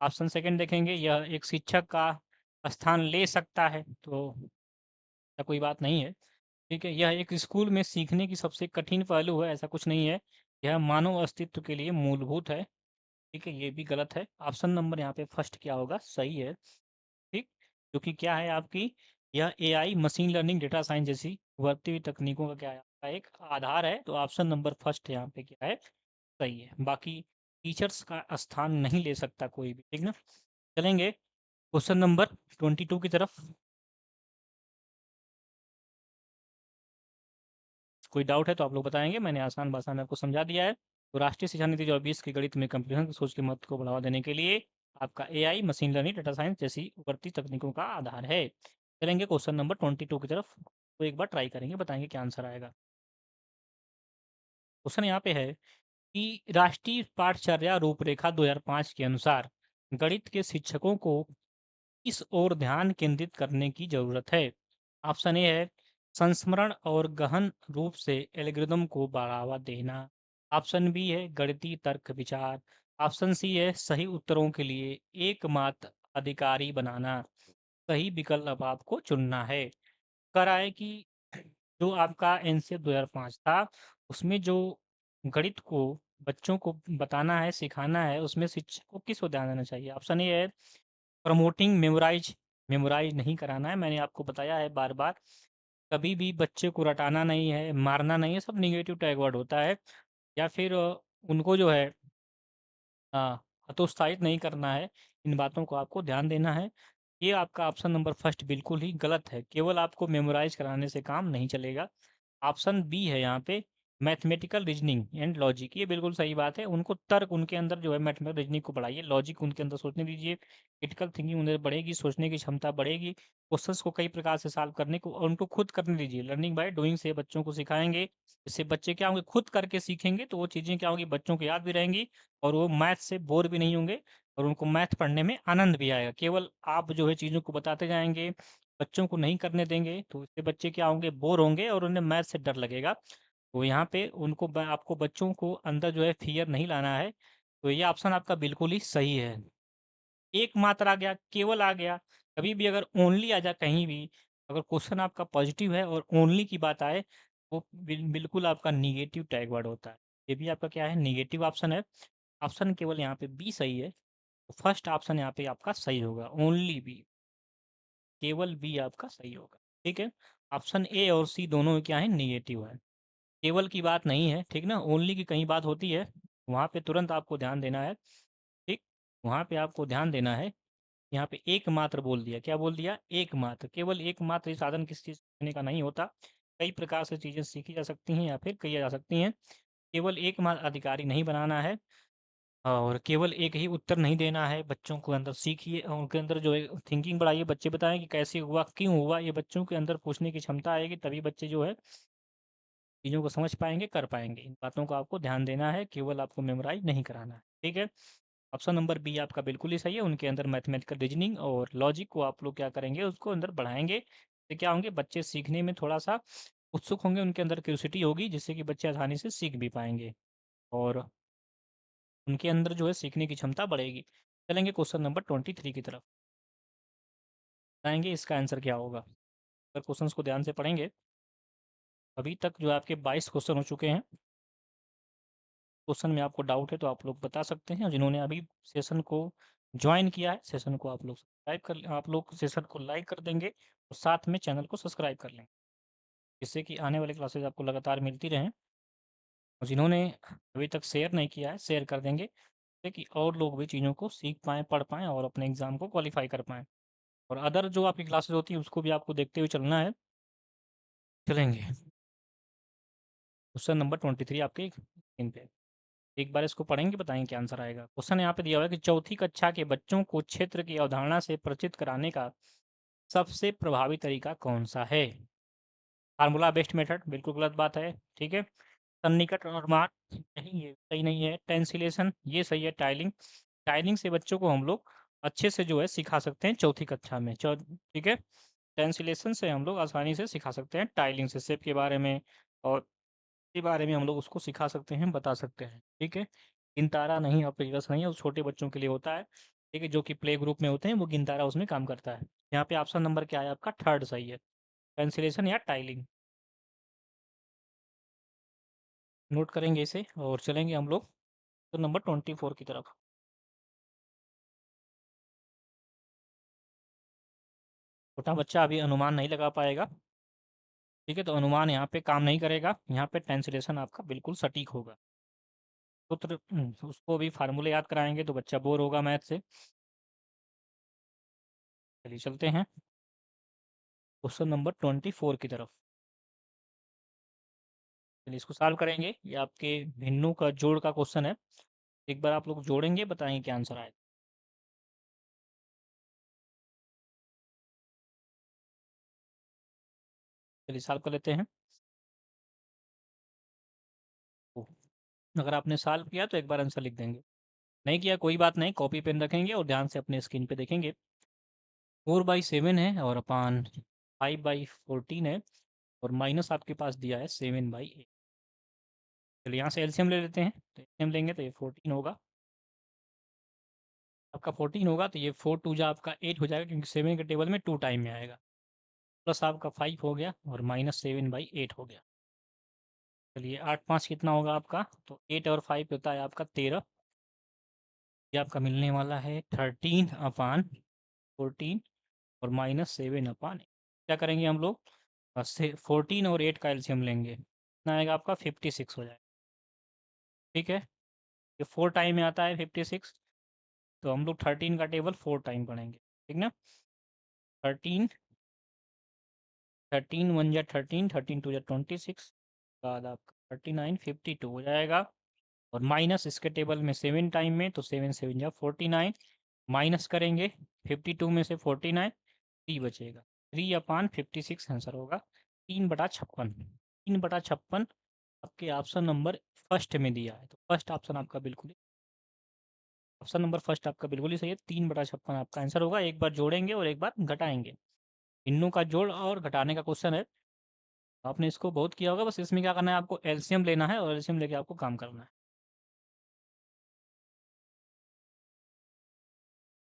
ऑप्शन सेकंड देखेंगे, यह एक शिक्षक का स्थान ले सकता है, तो ऐसा कोई बात नहीं है। ठीक है, यह एक स्कूल में सीखने की सबसे कठिन पहलू है, ऐसा कुछ नहीं है। यह मानव अस्तित्व के लिए मूलभूत है। ठीक है, ये भी गलत है। ऑप्शन नंबर यहाँ पे फर्स्ट क्या होगा, सही है। ठीक, क्योंकि क्या है आपकी, यह AI, machine learning, data science जैसी उभरती हुई तकनीकों का क्या है, आपका एक आधार है। तो ऑप्शन नंबर फर्स्ट यहाँ पे क्या है, सही है। बाकी टीचर्स का स्थान नहीं ले सकता कोई भी। ठीक ना, चलेंगे क्वेश्चन नंबर 22 की तरफ। कोई डाउट है तो आप लोग बताएंगे, मैंने आसान भाषा में आपको समझा दिया है। तो राष्ट्रीय शिक्षा नीति 2020 की गणित में कंप्यूटर की सोच के महत्व को बढ़ावा देने के लिए आपका AI, machine learning, data science जैसी उभरती तकनीकों का आधार है। चलेंगे क्वेश्चन नंबर 22 की तरफ, तो एक बार ट्राई करेंगे, बताएंगे क्या आंसर आएगा। क्वेश्चन यहाँ पे है कि राष्ट्रीय पाठचर्या रूपरेखा 2005 के अनुसार गणित के शिक्षकों को इस ओर ध्यान केंद्रित करने की जरूरत है। ऑप्शन ए है संस्मरण और गहन रूप से एल्गोरिदम को बढ़ावा देना। ऑप्शन बी है गणितीय तर्क विचार। ऑप्शन सी है सही उत्तरों के लिए एकमात्र अधिकारी बनाना। सही विकल्प आपको चुनना है। करा है कि जो आपका एनसीएफ 2005 था, उसमें जो गणित को बच्चों को बताना है, सिखाना है, उसमें शिक्षक को किस को ध्यान देना चाहिए। ऑप्शन ए है प्रमोटिंग मेमोराइज, मेमोराइज नहीं कराना है। मैंने आपको बताया है बार बार, कभी भी बच्चे को रटाना नहीं है, मारना नहीं है, सब निगेटिव टैग वर्ड होता है। या फिर उनको जो है हतोत्साहित नहीं करना है। इन बातों को आपको ध्यान देना है। ये आपका ऑप्शन नंबर फर्स्ट बिल्कुल ही गलत है। केवल आपको मेमोराइज कराने से काम नहीं चलेगा। ऑप्शन बी है यहाँ पे मैथमेटिकल रीजनिंग एंड लॉजिक, ये बिल्कुल सही बात है। उनको तर्क, उनके अंदर जो है मैथमेटिकल रीजनिंग को बढ़ाइए, लॉजिक उनके अंदर सोचने दीजिए, क्रिटिकल थिंकिंग उन्हें बढ़ेगी, सोचने की क्षमता बढ़ेगी, क्वेश्चंस को कई प्रकार से सॉल्व करने को और उनको खुद करने दीजिए। लर्निंग बाय डूइंग से बच्चों को सिखाएंगे, इससे बच्चे क्या होंगे, खुद करके सीखेंगे, तो वो चीज़ें क्या होंगी, बच्चों को याद भी रहेंगी और वो मैथ से बोर भी नहीं होंगे और उनको मैथ पढ़ने में आनंद भी आएगा। केवल आप जो है चीज़ों को बताते जाएंगे, बच्चों को नहीं करने देंगे, तो इससे बच्चे क्या होंगे, बोर होंगे और उन्हें मैथ से डर लगेगा। तो यहाँ पे उनको आपको बच्चों को अंदर जो है फियर नहीं लाना है। तो ये ऑप्शन आपका बिल्कुल ही सही है। एक मात्र आ गया, केवल आ गया, कभी भी अगर ओनली आ जाए कहीं भी, अगर क्वेश्चन आपका पॉजिटिव है और ओनली की बात आए, वो बिल्कुल आपका निगेटिव टैग वर्ड होता है। ये भी आपका क्या है, निगेटिव ऑप्शन है। ऑप्शन केवल यहाँ पे बी सही है। तो फर्स्ट ऑप्शन यहाँ पे आपका सही होगा, ओनली बी, केवल बी आपका सही होगा। ठीक है, ऑप्शन ए और सी दोनों क्या है, निगेटिव है। केवल की बात नहीं है, ठीक ना, ओनली की कहीं बात होती है, वहाँ पे तुरंत आपको ध्यान देना है। ठीक, वहाँ पे आपको ध्यान देना है। यहाँ पे एकमात्र बोल दिया, क्या बोल दिया, एकमात्र, केवल एकमात्र साधन किसी चीज़ सीखने का नहीं होता। कई प्रकार से चीज़ें सीखी जा सकती हैं या फिर कही जा सकती हैं। केवल एकमात्र अधिकारी नहीं बनाना है और केवल एक ही उत्तर नहीं देना है। बच्चों को अंदर सीखिए, उनके अंदर जो है थिंकिंग बढ़ाइए, बच्चे बताएं कि कैसे हुआ, क्यों हुआ, ये बच्चों के अंदर पूछने की क्षमता आएगी, तभी बच्चे जो है चीज़ों को समझ पाएँगे, कर पाएँगे। इन बातों को आपको ध्यान देना है, केवल आपको मेमोराइज़ नहीं कराना है, ठीक है? ऑप्शन नंबर बी आपका बिल्कुल ही सही है, उनके अंदर मैथमेटिकल रीज़निंग और लॉजिक को आप लोग क्या करेंगे, उसको अंदर बढ़ाएँगे। तो क्या होंगे, बच्चे सीखने में थोड़ा-सा उत्सुक होंगे, उनके अंदर क्यूरियोसिटी होगी, जिससे कि बच्चे आसानी से सीख भी पाएँगे और उनके अंदर जो है सीखने की क्षमता बढ़ेगी। चलेंगे क्वेश्चन नंबर 23 की तरफ, बताएँगे इसका आंसर क्या होगा? अगर क्वेश्चंस को ध्यान से पढ़ेंगे, अभी तक जो आपके 22 क्वेश्चन हो चुके हैं। क्वेश्चन में आपको डाउट है तो आप लोग बता सकते हैं, और जिन्होंने अभी सेशन को जॉइन किया है, सेशन को आप लोग सेशन को लाइक कर देंगे और साथ में चैनल को सब्सक्राइब कर लेंगे, जिससे कि आने वाली क्लासेस आपको लगातार मिलती रहें। और जिन्होंने अभी तक शेयर नहीं किया है, शेयर कर देंगे, जिससे कि और लोग भी चीज़ों को सीख पाएँ, पढ़ पाएँ और अपने एग्ज़ाम को क्वालिफ़ाई कर पाएँ। और अदर जो आपकी क्लासेस होती हैं, उसको भी आपको देखते हुए चलना है। चलेंगे, क्वेश्चन नंबर 23 आपके स्क्रीन पे। एक बार इसको पढ़ेंगे, बताएँगे क्या आंसर आएगा। क्वेश्चन यहाँ पे दिया हुआ है कि चौथी कक्षा के बच्चों को क्षेत्र की अवधारणा से परिचित कराने का सबसे प्रभावी तरीका कौन-सा है? फार्मूला बेस्ड मेथड बिल्कुल गलत बात है, ठीक है? सन्निकट अनुमान नहीं, ये सही नहीं है। टेंसिलेशन ये सही है। टाइलिंग टाइलिंग से बच्चों को हम लोग अच्छे से जो है सिखा सकते हैं चौथी कक्षा में। ठीक है? टेंसिलेशन से हम लोग आसानी से सिखा सकते हैं, टाइलिंग से शेप के बारे में और के बारे में हम लोग उसको सिखा सकते हैं, बता सकते हैं, ठीक है? गिनतारा नहीं, अप्रेगस नहीं है, वो छोटे बच्चों के लिए होता है, ठीक है? जो कि प्ले ग्रुप में होते हैं, वो गिनतारा उसमें काम करता है। यहाँ पे ऑप्शन नंबर क्या है आपका? थर्ड सही है, कैंसिलेशन या टाइलिंग। नोट करेंगे इसे और चलेंगे हम लोग तो नंबर 24 की तरफ। छोटा बच्चा अभी अनुमान नहीं लगा पाएगा, ठीक है? तो अनुमान यहाँ पे काम नहीं करेगा, यहाँ पे ट्रांसलेशन आपका बिल्कुल सटीक होगा। सूत्र उसको भी फार्मूले याद कराएँगे तो बच्चा बोर होगा मैथ से। चलिए चलते हैं क्वेश्चन नंबर 24 की तरफ। चलिए इसको सॉल्व करेंगे। ये आपके भिन्नों का जोड़ का क्वेश्चन है। एक बार आप लोग जोड़ेंगे, बताएँगे क्या आंसर आएगा। चलिए सॉल्व कर लेते हैं। ओ, अगर आपने सॉल्व किया तो एक बार आंसर लिख देंगे। नहीं किया कोई बात नहीं, कॉपी पेन रखेंगे और ध्यान से अपने स्क्रीन पे देखेंगे। 4/7 है और अपान 5/14 है और माइनस आपके पास दिया है 7/8। चलिए यहाँ से एलसीएम ले लेते हैं। तो एलसीएम लेंगे तो ये 14 होगा। आपका 14 होगा तो ये 4 टू जा आपका 8 हो जाएगा, क्योंकि 7 के टेबल में 2 टाइम में आएगा। प्लस आपका 5 हो गया और माइनस 7/8 हो गया। चलिए 8×5 कितना होगा आपका? तो 8 और 5 होता है आपका 13। ये आपका मिलने वाला है 13/14 और माइनस 7/8। क्या करेंगे हम लोग? 14 और 8 का एलसीएम लेंगे, कितना आएगा आपका? 56 हो जाएगा, ठीक है? ये 4 टाइम में आता है 56, तो हम लोग 13 का टेबल 4 टाइम पढ़ेंगे, ठीक ना? 13 13 1 या 13, 13 2 या 26, बाद आपका 39 52 हो जाएगा और माइनस इसके टेबल में 7 टाइम में, तो 7 7 या 49, माइनस करेंगे 52 में से 49, 3 बचेगा। 3/56 आंसर होगा। 3/56, 3/56 आपके ऑप्शन नंबर फर्स्ट में दिया है, तो फर्स्ट ऑप्शन आपका बिल्कुल, ऑप्शन नंबर फर्स्ट आपका बिल्कुल ही सही है। 3/56 आपका आंसर होगा। एक बार जोड़ेंगे और एक बार घटाएंगे। इनों का जोड़ और घटाने का क्वेश्चन है। आपने इसको बहुत किया होगा, बस इसमें क्या करना है, आपको एलसीएम लेना है और एलसीएम लेके आपको काम करना है।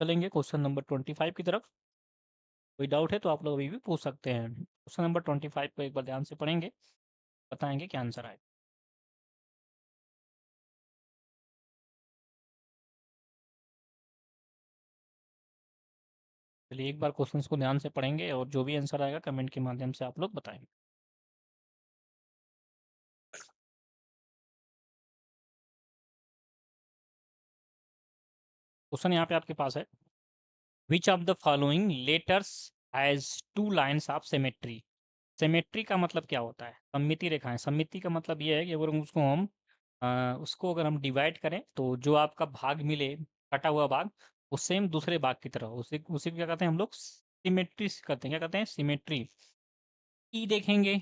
चलेंगे क्वेश्चन नंबर 25 की तरफ। कोई डाउट है तो आप लोग अभी भी पूछ सकते हैं। क्वेश्चन नंबर 25 को एक बार ध्यान से पढ़ेंगे, बताएंगे क्या आंसर आए। चलिए एक बार क्वेश्चंस को ध्यान से पढ़ेंगे और जो भी आंसर आएगा कमेंट के माध्यम से आप लोग बताएंगे। क्वेश्चन यहाँ पे आपके पास है, which of the following letters has 2 lines of symmetry. Symmetry का मतलब क्या होता है? सममिति रेखाएं। सममिति का मतलब ये है कि अगर उसको अगर हम डिवाइड करें तो जो आपका भाग मिले, कटा हुआ भाग, वो सेम दूसरे भाग की तरह हो। उसे उसे क्या कहते हैं हम लोग? सिमेट्री करते हैं। क्या कहते हैं? सिमेट्री। ई देखेंगे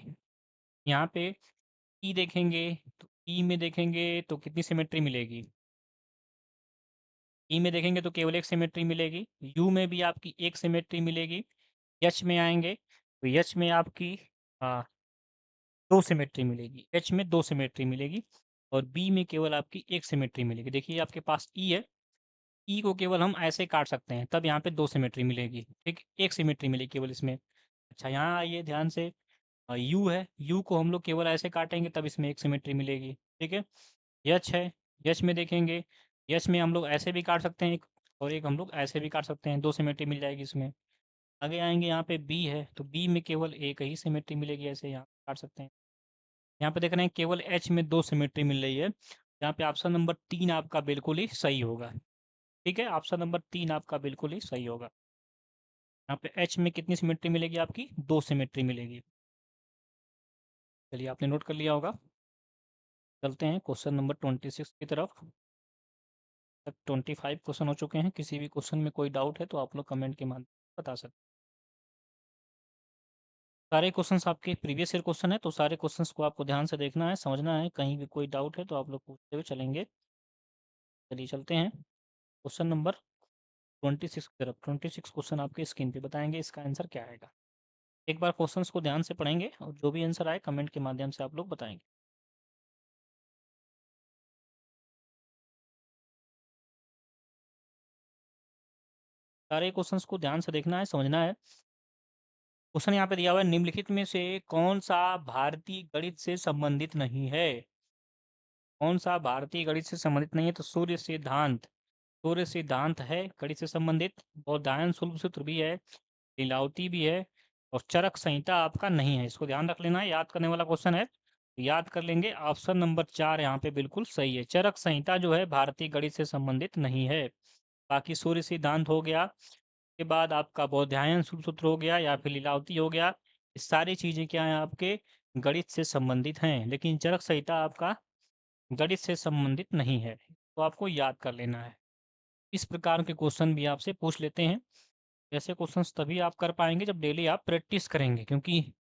यहाँ पे, ई देखेंगे तो ई में देखेंगे तो कितनी सिमेट्री मिलेगी? ई में देखेंगे तो केवल एक सिमेट्री मिलेगी। यू में भी आपकी एक सिमेट्री मिलेगी। एच में आएंगे तो एच में आपकी हाँ 2 सिमेट्री मिलेगी। एच में 2 सिमेट्री मिलेगी और बी में केवल आपकी एक सिमेट्री मिलेगी। देखिए आपके पास ई है, ई को केवल हम ऐसे काट सकते हैं, तब यहाँ पे 2 सिमेट्री मिलेगी। ठीक, एक सिमेट्री मिलेगी केवल इसमें। अच्छा यहाँ आइए ध्यान से, यू है, यू को हम लोग केवल ऐसे काटेंगे तब इसमें एक सिमेट्री मिलेगी। ठीक है, यच है, यच में देखेंगे, यच में हम लोग ऐसे भी काट सकते हैं एक, और एक हम लोग ऐसे भी काट सकते हैं, 2 सिमेट्री मिल जाएगी इसमें। आगे आएंगे यहाँ पे बी है, तो बी में केवल एक ही सिमेट्री मिलेगी, ऐसे यहाँ काट सकते हैं। यहाँ पे देख रहे हैं केवल एच में 2 सिमेट्री मिल रही है। यहाँ पे ऑप्शन नंबर 3 आपका बिल्कुल ही सही होगा। ठीक है, ऑप्शन नंबर 3 आपका बिल्कुल ही सही होगा। यहाँ पे एच में कितनी सिमेट्री मिलेगी आपकी? 2 सिमेट्री मिलेगी। चलिए आपने नोट कर लिया होगा। चलते हैं क्वेश्चन नंबर 26 की तरफ। तक 25 क्वेश्चन हो चुके हैं। किसी भी क्वेश्चन में कोई डाउट है तो आप लोग कमेंट के माध्यम से बता सकते हैं। सारे क्वेश्चंस आपके प्रीवियस ईयर क्वेश्चन है, तो सारे क्वेश्चंस को आपको ध्यान से देखना है, समझना है। कहीं भी कोई डाउट है तो आप लोग पूछते हुए चलेंगे। चलिए चलते हैं क्वेश्चन नंबर 26 की तरफ। 26 क्वेश्चन आपके स्क्रीन पे बताएंगे इसका आंसर क्या आएगा। एक बार क्वेश्चंस को ध्यान से पढ़ेंगे और जो भी आंसर आए कमेंट के माध्यम से आप लोग बताएंगे। सारे क्वेश्चंस को ध्यान से देखना है, समझना है। क्वेश्चन यहाँ पे दिया हुआ है, निम्नलिखित में से कौन सा भारतीय गणित से संबंधित नहीं है? कौन सा भारतीय गणित से संबंधित नहीं है? तो सूर्य सिद्धांत, सूर्य सिद्धांत है गणित से संबंधित। बौधायन शुल्ब सूत्र भी है, लीलावती भी है, और चरक संहिता आपका नहीं है। इसको ध्यान रख लेना है, याद करने वाला क्वेश्चन है, याद कर लेंगे। ऑप्शन नंबर 4 यहाँ पे बिल्कुल सही है। चरक संहिता जो है भारतीय गणित से संबंधित नहीं है। बाकी सूर्य सिद्धांत हो गया, के बाद आपका बौधायन शुल्ब सूत्र हो गया या फिर लीलावती हो गया, ये सारी चीज़ें क्या हैं आपके गणित से संबंधित हैं, लेकिन चरक संहिता आपका गणित से संबंधित नहीं है। तो आपको याद कर लेना है। इस प्रकार के क्वेश्चन भी आपसे पूछ लेते हैं। ऐसे क्वेश्चंस तभी आप कर पाएंगे जब डेली आप प्रैक्टिस करेंगे, क्योंकि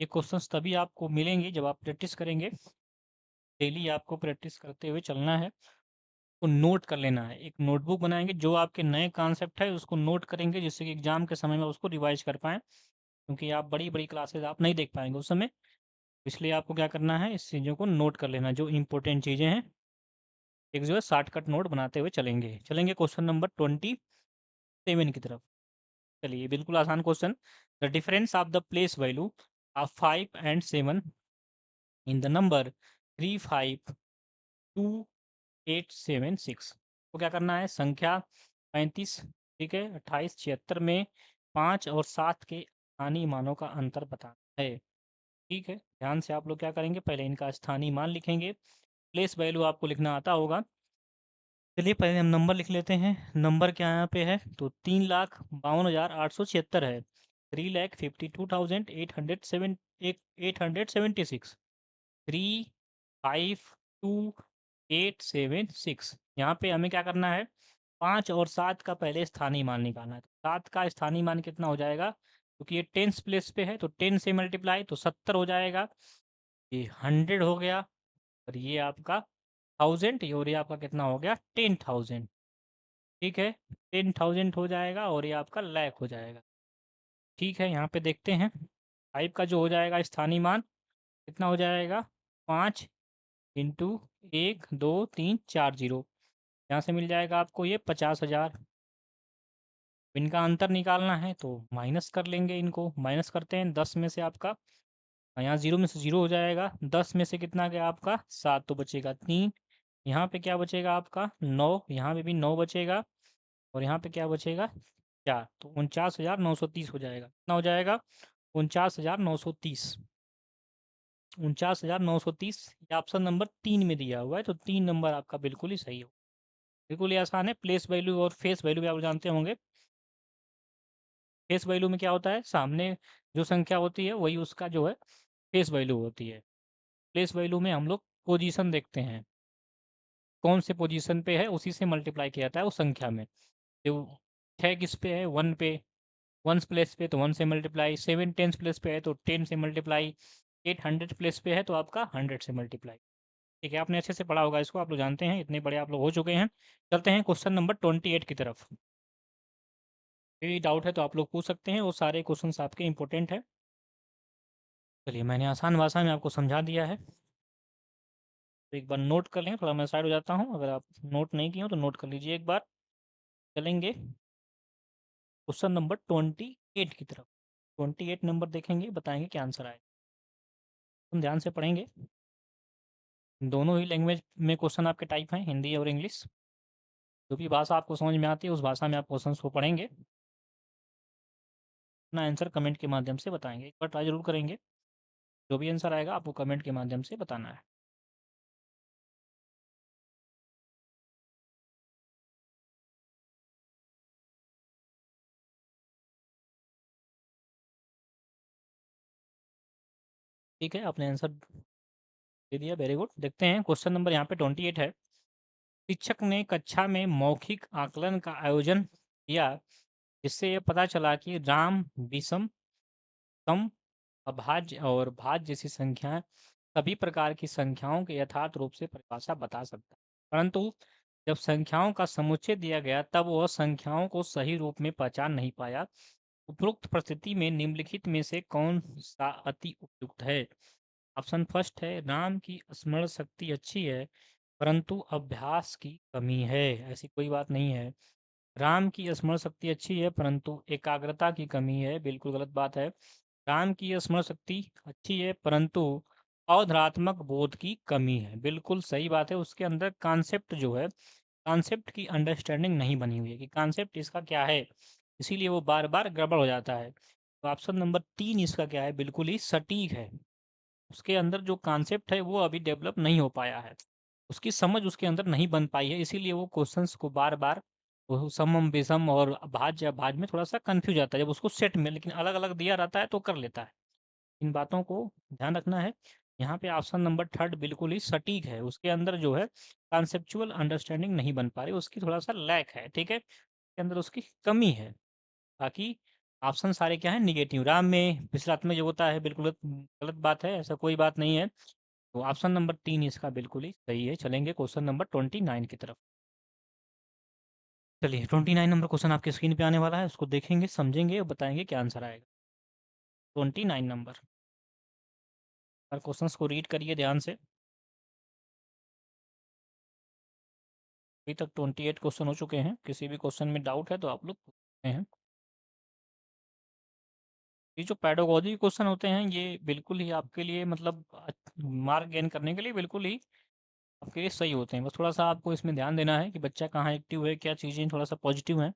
ये क्वेश्चंस तभी आपको मिलेंगे जब आप प्रैक्टिस करेंगे। डेली आपको प्रैक्टिस करते हुए चलना है, तो नोट कर लेना है। एक नोटबुक बनाएंगे, जो आपके नए कॉन्सेप्ट है उसको नोट करेंगे, जिससे कि एग्जाम के समय में उसको रिवाइज कर पाएँ, क्योंकि आप बड़ी बड़ी क्लासेस आप नहीं देख पाएंगे उस समय। इसलिए आपको क्या करना है, इस चीज़ों को नोट कर लेना, जो इंपॉर्टेंट चीज़ें हैं। एक जो है शॉर्टकट नोट बनाते हुए चलेंगे क्वेश्चन नंबर 27 की तरफ। चलिए बिल्कुल आसान question. The difference of the place value of 5 and 7 in the number 352 8 7 6। तो क्या करना है, संख्या 35, ठीक है, 28, 76 में 5 और 7 के स्थानीय मानों का अंतर बताना है। ठीक है, ध्यान से आप लोग क्या करेंगे, पहले इनका स्थानीय मान लिखेंगे। प्लेस वैल्यू आपको लिखना आता होगा। चलिए पहले हम नंबर लिख लेते हैं। नंबर क्या यहाँ पे है, तो 3,52,876 है। 3,52,876। 352,876। यहाँ पे हमें क्या करना है, 5 और 7 का पहले स्थानीय मान निकालना है। 7 का स्थानीय मान कितना हो जाएगा, क्योंकि ये टेंस प्लेस पे है तो 10 से मल्टीप्लाई तो 70 हो जाएगा। ये 100 हो गया, और ये आपका 1000, और ये आपका कितना हो गया, 10,000। ठीक है, 10,000 हो जाएगा, और ये आपका लाख हो जाएगा। ठीक है, यहाँ पे देखते हैं 5 का जो हो जाएगा स्थानीय मान कितना हो जाएगा, 5 इंटू 1 2 3 4 0। यहाँ से मिल जाएगा आपको ये 50,000। इनका अंतर निकालना है तो माइनस कर लेंगे, इनको माइनस करते हैं। 10 में से आपका, यहाँ 0 में से 0 हो जाएगा। 10 में से कितना गया आपका, 7, तो बचेगा 3। यहाँ पे क्या बचेगा आपका, 9, यहाँ पे भी 9 बचेगा, और यहाँ पे क्या बचेगा, 4। तो 49,930 हो जाएगा। कितना हो जाएगा, 49,930। 49,930 ये ऑप्शन नंबर 3 में दिया हुआ है, तो 3 नंबर आपका बिल्कुल ही सही हो। बिल्कुल ही आसान है। प्लेस वैल्यू और फेस वैल्यू भी आप जानते होंगे। फेस वैल्यू में क्या होता है, सामने जो संख्या होती है वही उसका जो है फेस वैल्यू होती है। प्लेस वैल्यू में हम लोग पोजीशन देखते हैं, कौन से पोजीशन पे है उसी से मल्टीप्लाई किया जाता है उस संख्या में। तो 6 किस पे है, 1 पे, 1 प्लेस पे तो 1 से मल्टीप्लाई, 7 10 प्लेस पे है तो 10 से मल्टीप्लाई, 8 100 प्लेस पे है तो आपका 100 से मल्टीप्लाई। ठीक है, आपने अच्छे से पढ़ा होगा इसको, आप लोग जानते हैं, इतने बड़े आप लोग हो चुके हैं। चलते हैं क्वेश्चन नंबर 28 की तरफ। कोई डाउट है तो आप लोग पूछ सकते हैं, वो सारे क्वेश्चंस आपके इंपॉर्टेंट हैं। चलिए, मैंने आसान भाषा में आपको समझा दिया है, तो एक बार नोट कर लें। थोड़ा मैं साइड हो जाता हूँ, अगर आप नोट नहीं किए हो तो नोट कर लीजिए एक बार। चलेंगे क्वेश्चन नंबर 28 की तरफ। 28 नंबर देखेंगे, बताएंगे क्या आंसर आए। हम ध्यान से पढ़ेंगे। दोनों ही लैंग्वेज में क्वेश्चन आपके टाइप हैं, हिंदी और इंग्लिश। जो भी भाषा आपको समझ में आती है उस भाषा में आप क्वेश्चन को पढ़ेंगे, अपना आंसर कमेंट के माध्यम से बताएंगे। एक बार ट्राई जरूर करेंगे, जो भी आंसर आएगा आपको कमेंट के माध्यम से बताना है। ठीक है, आपने आंसर दे दिया, वेरी गुड। देखते हैं क्वेश्चन नंबर यहाँ पे 28 है। शिक्षक ने कक्षा में मौखिक आकलन का आयोजन किया, जिससे ये पता चला कि राम, विषम, सम, अभाज्य और भाज्य जैसी संख्याएं सभी प्रकार की संख्याओं के यथार्थ रूप से परिभाषा बता सकता है, परंतु जब संख्याओं का समुच्चय दिया गया तब वह संख्याओं को सही रूप में पहचान नहीं पाया। उपरोक्त परिस्थिति में निम्नलिखित में से कौन सा अति उपयुक्त है? ऑप्शन फर्स्ट है, राम की स्मरण शक्ति अच्छी है परंतु अभ्यास की कमी है। ऐसी कोई बात नहीं है। राम की स्मरण शक्ति अच्छी है परंतु एकाग्रता की कमी है, बिल्कुल गलत बात है। राम की स्मरण शक्ति अच्छी है परंतु अवधारणात्मक बोध की कमी है, बिल्कुल सही बात है। उसके अंदर कॉन्सेप्ट जो है, कॉन्सेप्ट की अंडरस्टैंडिंग नहीं बनी हुई है कि कॉन्सेप्ट इसका क्या है, इसीलिए वो बार बार गड़बड़ हो जाता है। तो ऑप्शन नंबर 3 इसका क्या है, बिल्कुल ही सटीक है। उसके अंदर जो कॉन्सेप्ट है वो अभी डेवलप नहीं हो पाया है, उसकी समझ उसके अंदर नहीं बन पाई है, इसीलिए वो क्वेश्चंस को बार बार वो समम विषम और भाज्य अभाज्य में थोड़ा सा कंफ्यूज आता है। जब उसको सेट में लेकिन अलग अलग दिया रहता है तो कर लेता है। इन बातों को ध्यान रखना है। यहाँ पे ऑप्शन नंबर थर्ड बिल्कुल ही सटीक है, उसके अंदर जो है कॉन्सेप्चुअल अंडरस्टैंडिंग नहीं बन पा रही, उसकी थोड़ा सा लैक है। ठीक है, उसके अंदर उसकी कमी है। बाकी ऑप्शन सारे क्या है, निगेटिव। राम में विश्लेषणात्मक जो होता है, बिल्कुल गलत गलत बात है, ऐसा कोई बात नहीं है। तो ऑप्शन नंबर 3 इसका बिल्कुल ही सही है। चलेंगे क्वेश्चन नंबर 29 की तरफ। चलिए, 29 नंबर क्वेश्चन आपके स्क्रीन पे आने वाला है, उसको देखेंगे, समझेंगे और बताएंगे क्या आंसर आएगा। 29 नंबर और क्वेश्चंस को रीड करिए ध्यान से। अभी तक 28 क्वेश्चन हो चुके हैं, किसी भी क्वेश्चन में डाउट है तो आप लोग पूछ सकते हैं। ये जो पैडागोजी क्वेश्चन होते हैं ये बिल्कुल ही आपके लिए मतलब मार्क गेन करने के लिए बिल्कुल ही आपके लिए सही होते हैं। बस थोड़ा सा आपको इसमें ध्यान देना है कि बच्चा कहाँ एक्टिव है, क्या चीज़ें थोड़ा सा पॉजिटिव हैं,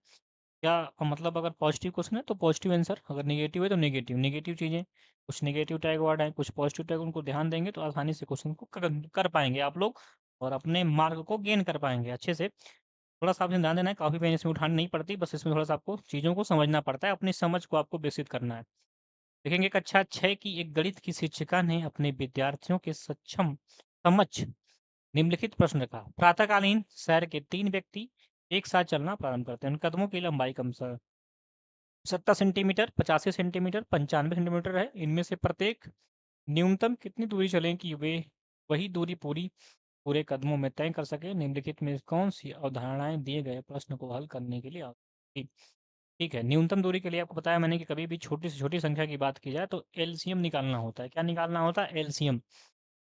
क्या मतलब अगर पॉजिटिव क्वेश्चन है तो पॉजिटिव आंसर, अगर नेगेटिव है तो नेगेटिव नेगेटिव चीज़ें। कुछ नेगेटिव टैग वर्ड हैं, कुछ पॉजिटिव टैग, उनको ध्यान देंगे तो आसानी से क्वेश्चन को कर पाएंगे आप लोग और अपने मार्क को गेन कर पाएंगे अच्छे से। थोड़ा सा आपने ध्यान देना है, काफ़ी पेन इसमें उठानी नहीं पड़ती, बस इसमें थोड़ा सा आपको चीज़ों को समझना पड़ता है, अपनी समझ को आपको विकसित करना है। देखेंगे कक्षा 6 की एक गणित की शिक्षिका ने अपने विद्यार्थियों के सक्षम समक्ष निम्नलिखित प्रश्न रखा। प्रातःकालीन सैर के 3 व्यक्ति एक साथ चलना प्रारंभ करते हैं, उन कदमों की लंबाई कम से 70 सेंटीमीटर, 85 सेंटीमीटर, 95 सेंटीमीटर है। इनमें से प्रत्येक न्यूनतम कितनी दूरी चलें कि वे वही दूरी पूरे कदमों में तय कर सके। निम्नलिखित में कौन सी अवधारणाएं दिए गए प्रश्न को हल करने के लिए आवश्यक थी? ठीक है, न्यूनतम दूरी के लिए आपको बताया मैंने कि कभी भी छोटी से छोटी संख्या की बात की जाए तो एलसीएम निकालना होता है। क्या निकालना होता है? एलसीएम।